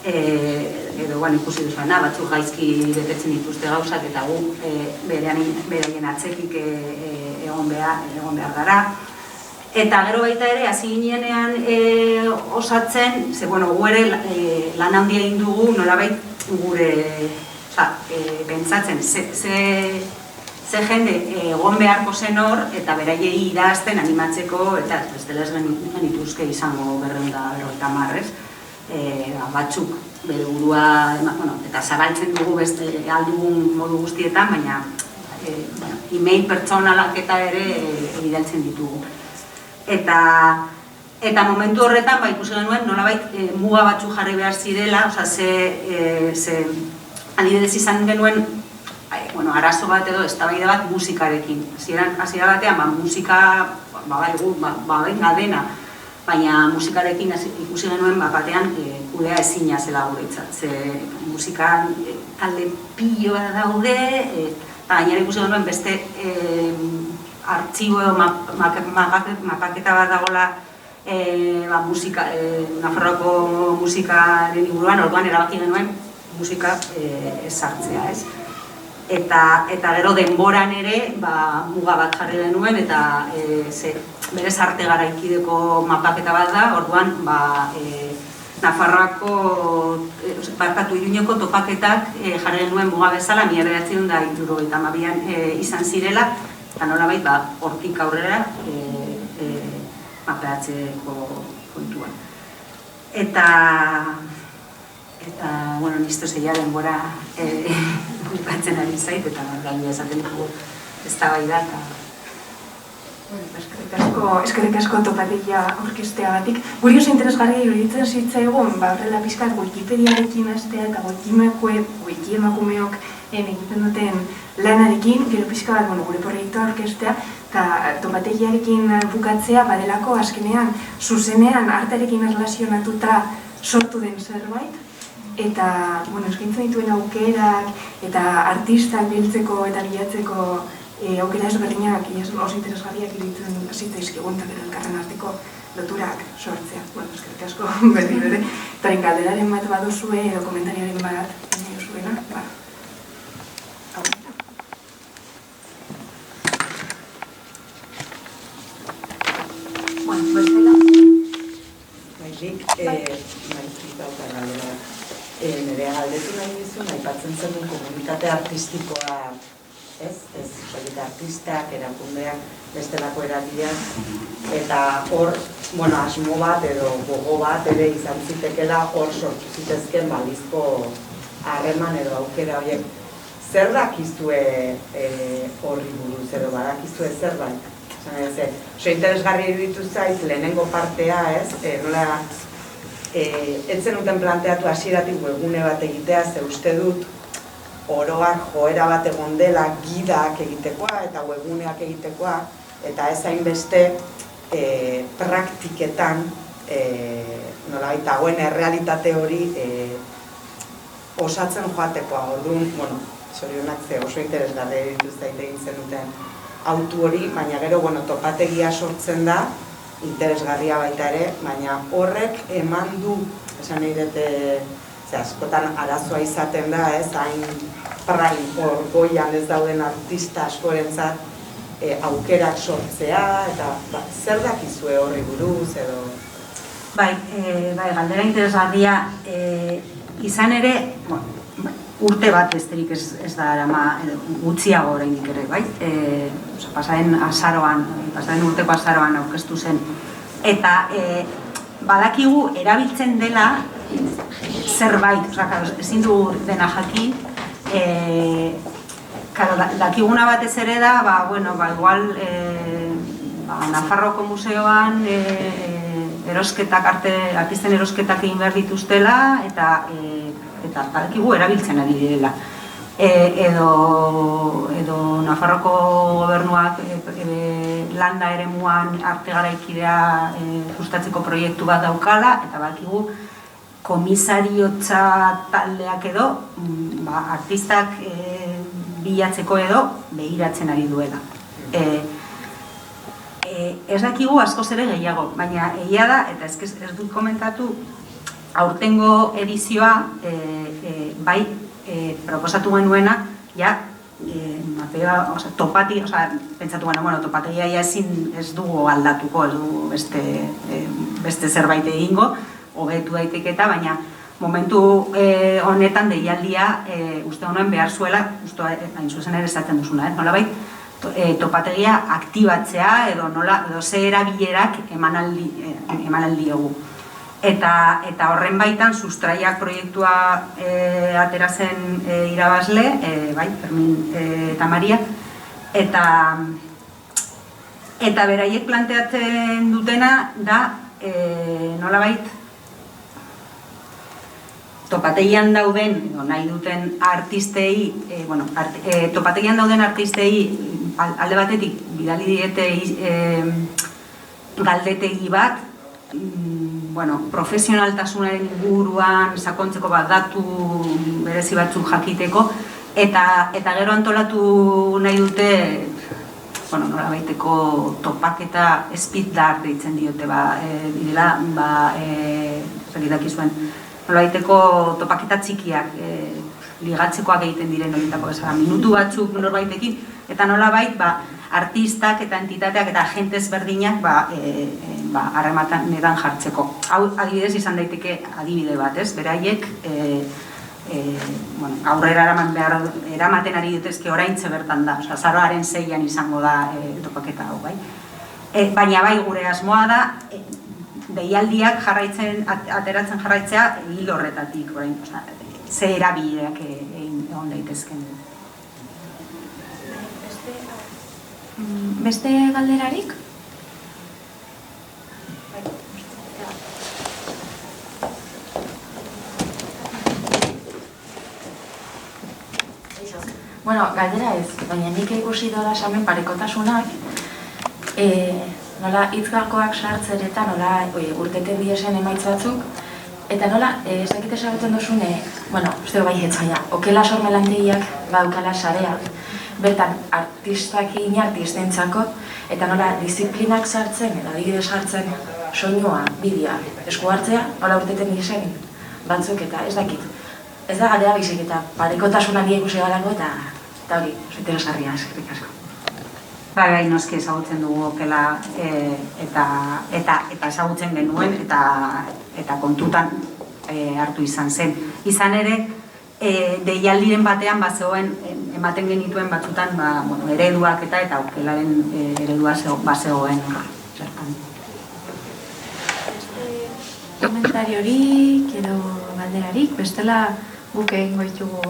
edo ikusi duzuena, batzuk gaizki betetzen dituzte gauzak eta gu beraien atzekik egon behar gara. Eta gero baita ere, hasi ginenean osatzen, gu ere lan handia egin dugu, nolabait gure pentsatzen, ze jende egon beharko zen hor, eta beraiei idazten animatzeko, eta ez dela ez genituzke izango 250, ez? Batzuk bere burua, eta zabaltzen dugu beste aldugun modu guztietan, baina e-mail pertsonalak eta ere bidaltzen ditugu. Eta momentu horretan, ikusi genuen, nolabait muga batzuk jarri behar zirela, ze adibidez izan genuen arazo bat edo eztabaida bat musikarekin. Hasiera batean, musika, benga dena, baina musikarekin ikusi genuen batean kudea ezina zela guretzat. Ze musikan talde piloa daude, eta gainera ikusi genuen beste artxibo edo mapaketa bat dagoela Nafarroako musikaren inguruan, orduan erabaki genuen musika ez sartzea, ez? Eta gero denboran ere muga bat jarri genuen, eta berez arte garaikideko mapaketa bat da, orduan Nafarroako, Iruñeko topaketak jarri genuen muga bezala, 1972an izan zirela, eta nolabait hortik aurrera mapeatzeko kontuan. Eta, bueno, nisto zeia denbora bukatzen ari zait, eta gaina esaten dugu eztabaida eta... Eskerrik asko Topatilla orkesteagatik. Guri oso interesgarria iruditzen zitzaigun, horrela pizkat Wikipediarekin hastea eta Wiki emakumeok egiten duten lanarekin, gero pizka bat gure proiektua orkestea, eta topategiarekin bukatzea badelako azkenean zuzenean artearekin erlazionatuta sortu den zerbait, eta eskaintzen dituen aukerak eta artistak biltzeko eta bilatzeko aukera ezberdinak oso interesgarriak iruditzen zitzaizkigun eta gero elkarren arteko loturak sortzea. Eskerrik asko berriro ere. Eta galderaren bat baduzue edo komentariaren bat zuena, bestela. Baizik, dauka galdera. Nire galdetu nahi dizun, aipatzen zenun komunitate artistikoa, ez artistak, erakundeak, bestelako eragileak, eta hor, asmo bat edo gogo bat ere izan zitekela hor sortu zitezken balizko harreman edo aukera horiek. Zer dakizue horri buruz edo badakizue zerbait? Oso interesgarri iruditu zait lehenengo partea, nola ez zenuten planteatu hasieratik webgune bat egitea, ze uste dut oroak joera bat egon dela gidak egitekoa eta webguneak egitekoa, eta ez hainbeste praktiketan nolabait dagoen errealitate hori osatzen joatekoa. Orduan, zorionak ze oso interesgarri iruditu zait egin zenuten autu hori, baina gero topategia sortzen da, interesgarria baita ere, baina horrek eman du, esan nahi dut, askotan arazoa izaten da, hain prime orgoian ez dauden artista askorentzat aukerak sortzea, eta zer dakizue horri buruz edo? Bai, galdera interesgarria izan ere, urte bat besterik ez da erama gutxiago oraindik ere, bai? Pasaren urteko azaroan aurkeztu zen. Eta badakigu erabiltzen dela zerbait, ezin du dena jakin, dakiguna batez ere da, igual Nafarroko museoan artisten erosketak egin behar dituztela, eta badakigu erabiltzen ari direla. Edo Nafarroko gobernuak landa eremuan arte garaikidea sustatzeko proiektu bat daukala, eta badakigu komisariotza taldeak edo artistak bilatzeko edo behiratzen ari duela. Ez dakigu askoz ere gehiago, baina egia da, eta ez dut komentatu, aurtengo edizioa bai proposatu genuena, topategia ez dugu aldatuko, ez dugu beste zerbait egingo, hobetu daiteketa, baina momentu honetan deialdia uste honen behar zuela, hain zuzen ere esaten duzuna, nolabait topategia aktibatzea edo ze erabilerak eman aldiogu. Eta horren baitan sustraiak proiektua atera zen irabazle, Fermin eta Maria, eta beraiek planteatzen dutena da nolabait topategian dauden, nahi duten artistei, topategian dauden artistei alde batetik bidali diete galdetegi bat, profesionaltasunaren inguruan sakontzeko datu berezi batzuk jakiteko, eta gero antolatu nahi dute nolabaiteko topaketa speed dart deitzen diote, direla, dakizuen, nolabaiteko topaketa txikiak ligatzekoak egiten diren horietako, minutu batzuk norbaitekin, eta nolabait artistak eta entitateak eta agente ezberdinak harremanetan jartzeko. Hau adibidez izan daiteke adibide bat, beraiek aurrera eramaten ari dituzke oraintxe bertan da, azaroaren 6an izango da topaketa hau, bai. Baina bai gure asmoa da, deialdiak ateratzen jarraitzea hil horretatik, ze erabileak egon daitezken. Beste galderarik? Galdera ez, baina nik ikusi dola samen parekotasunak, nola hitzgakoak sartzen eta nola urteten diesen emaitz batzuk, eta nola, ez dakit esagoten duzune, uste bai etzaia, okela sormelantegiak baukala sarea, bertan artistak artistentzako, eta nola disiplinak sartzen, eta adibidez sartzen soinua, bideoa, esku hartzea, nola urteten diesen batzuk, eta ez dakit. Ez da galdera bizik eta parekotasuna dia ikusi galako eta hori, interesgarria, eskerrik asko. Bai, noski ezagutzen dugu okela eta ezagutzen genuen eta kontutan hartu izan zen. Izan ere, deialdiren batean bazegoen, ematen genituen batzutan ereduak eta okelaren eredua bazegoen. Komentariorik edo galderarik, bestela guk egingo ditugu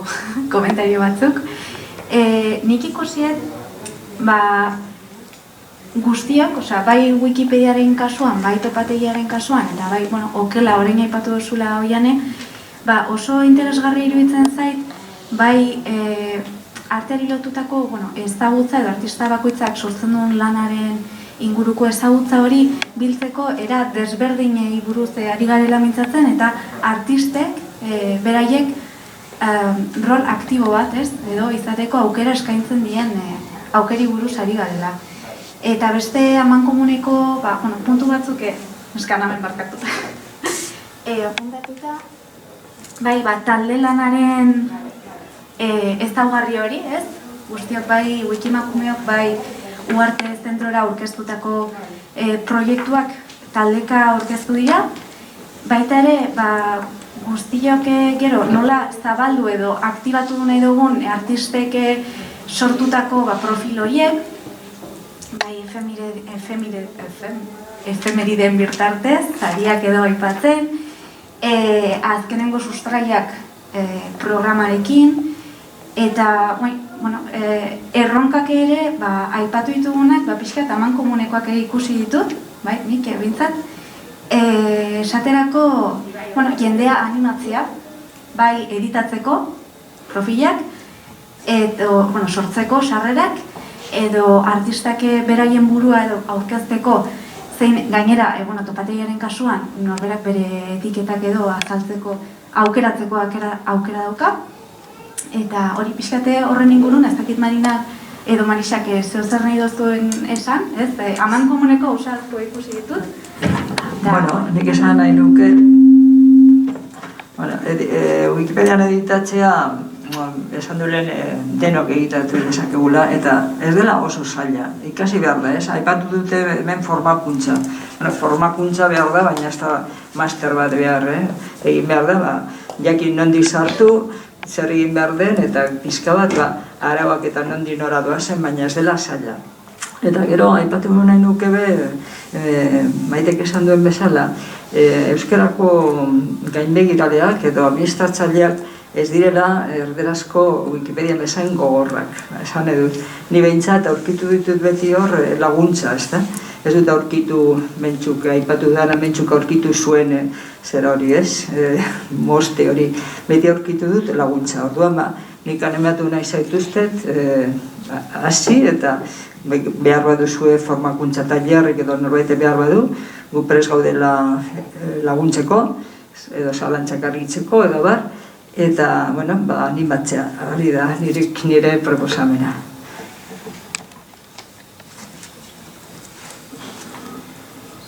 komentario batzuk. Nik ikusiet, guztiak, bai Wikipediaren kasuan, bai topategiaren kasuan, eta bai, okela orain aipatu duzula hoiane, oso interesgarri iruditzen zait, bai arteari lotutako ezagutza edo artista bakoitzak sortzen duen lanaren inguruko ezagutza hori biltzeko era desberdinei buruz ari garela mintzatzen, eta artistek, beraiek, rol aktibo bat, edo izateko aukera eskaintzen dien aukeri buruz ari garela. Eta beste amankomuneko, puntu batzuk, eskanamen barkatuta. Apuntatuta, bai, talde lanaren ezaugarri hori, guztiok bai, wikimakumeok, bai, Uarte zentrora aurkeztutako proiektuak taldeka aurkeztu dira, baita ere, guztiok gero nola zabaldu edo aktibatu nahi dugun artistek sortutako profil horiek, bai efemeriden birtartez, zariak edo aipatzen, azkenengo sustraiak programarekin, eta erronkak ere aipatu ditugunak, pixka eta amankomunekoak ere ikusi ditut, nik bintzat, esaterako jendea animatzea, bai editatzeko profilak, edo sortzeko sarrerak, edo artistak beraien burua edo aurkezteko, zein gainera, topategiaren kasuan, norberak bere etiketak edo azaltzeko, aukeratzeko aukera dauka, eta hori pixkate horren ingurun, ez dakit Marina edo Marisak zer nahi dozuen esan, amankomuneko usartu ikusi ditut. Nik esan nahi nuke, Wikipedian editatzea, esan du lehen denok egitatu dezakegula, eta ez dela oso zaila, ikasi behar da, aipatu dute hemen formakuntza. Formakuntza behar da, baina ez da master bat behar, egin behar da, jakin nondik sartu, zer egin behar den, eta pizka bat arauak eta nondi nora doazen, baina ez dela zaila. Eta gero, aipatu nahi nuke Maitek esan duen bezala, euskerako gainbegiraleak edo administratzaileak ez direla erderazko Wikipedia bezain gogorrak. Esan edut, ni behintzat aurkitu ditut beti hor laguntza, ez da? Ez dut aurkitu mentzuk, aipatu dara mentzuk aurkitu zuen zera hori ez, moste hori, beti aurkitu dut laguntza. Orduan, nik animatu nahi zaituztet, hasi eta behar baduzue formakuntza tailerrik edo norbait behar badu, gu prest gaudela laguntzeko, edo zalantzak argitzeko, edo bar, eta, animatzea, hori da, nire proposamena.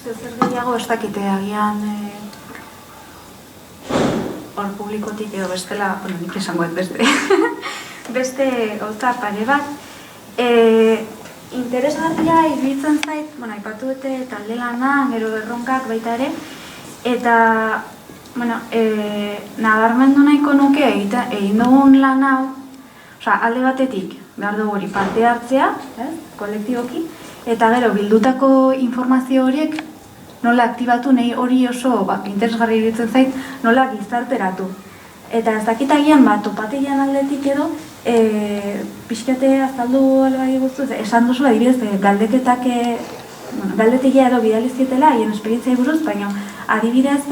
Zer gehiago ez dakite agian hor publikotik edo bestela, nik esangoet beste gauza pare bat. Interesgarria iruditzen zait, aipatu dute talde lana, gero erronkak baita ere, eta nabarmendu nahiko nuke egin dugun lan hau, alde batetik behar dugu hori parte hartzea, kolektiboki, eta gero bildutako informazio horiek nola aktibatu, nahi hori oso interesgarri iruditzen zait, nola gizarteratu. Eta ez dakitagian topategian aldetik edo, pixkate azaldu albai guztuz, esan duzula adibidez, galdeketak, galdetegia edo bidalizietela, hien esperientzia buruz, baina adibidez,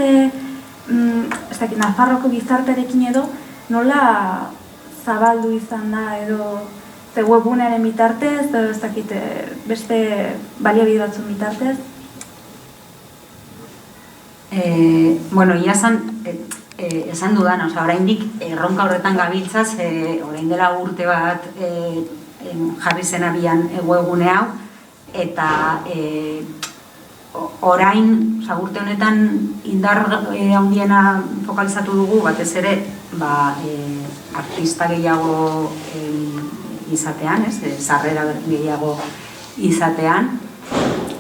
Nafarroko gizartearekin edo, nola zabaldu izan da edo Ze webgunearen bitartez, edo ez dakit beste baliabide batzun bitartez? Bueno, ia esan dudan, oraindik erronka horretan gabiltzaz, orain dela urte bat jarri zen abian webgune hau, eta orain, urte honetan indar handiena fokalizatu dugu, batez ere, artista gehiago izatean, sarrera gehiago izatean,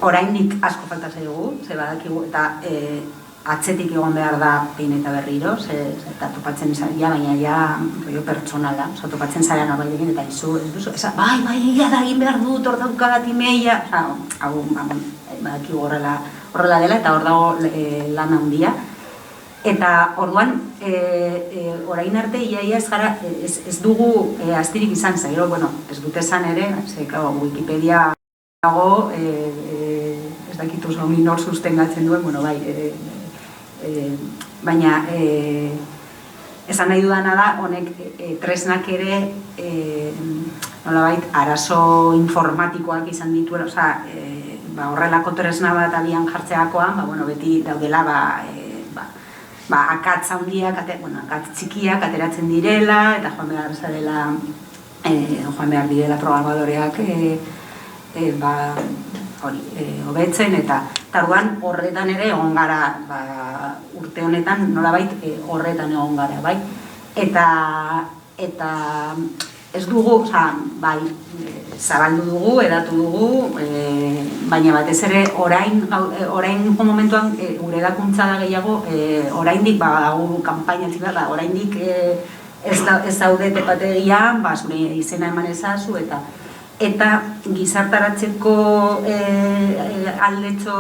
oraindik asko falta zaigu, ze badakigu, eta atzetik egon behar da behin eta berriro, eta topatzen zaila, baina ja pertsonala, topatzen zaila nabailekin, eta izu, bai, da egin behar dut, hor daukat imeia, hau, badakigu horrela dela, eta hor dago lan handia. Eta orduan, orain arte, iaia ez dugu astirik izan zailo, ez dut esan ere, Wikipedia dago, ez dakitu zomin hor sustengatzen duen, baina esan nahi dudana da, honek tresnak ere, nolabait, arazo informatikoak izan dituen, horrelako tresna bat abian jartzeakoan, beti daudela, akatz handiak, akatz txikiak ateratzen direla, eta joan behar direla programadoreak hobetzen, eta orduan horretan ere egon gara, urte honetan nolabait horretan egon gara, bai? Eta ez dugu, zabaldu dugu, edatu dugu, baina batez ere orain momentuan gure edakuntza da gehiago, oraindik badago kanpaina txibela, oraindik ez daude tepategian, zure izena eman ezazu, eta gizartaratzeko aldetxo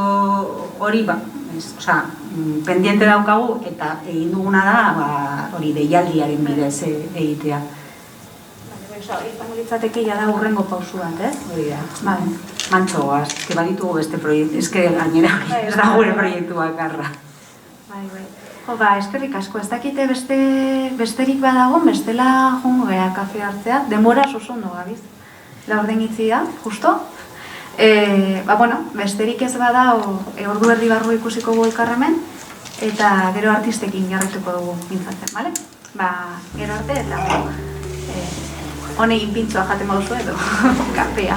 hori, pendiente daukagu, eta egin duguna da, hori deialdiaren bidez egitea. Izango litzateke jada urrengo pausu bat, ez? Hori da. Mantxo goaz, baditugu beste proiektu, gainera ez da gure proiektu bakarra. Eskerrik asko, ez dakite besterik badago, bestela jongo gara kafe hartzea, denbora oso ondo gabiz. Laurden itzi da, justo. Besterik ez bada, ordu erdi barru ikusiko gu elkarremen, eta gero artistekin jarrituko dugu mintzatzen, bale? Gero arte, eta honekin pintzua jaten bauzu edo, kafea.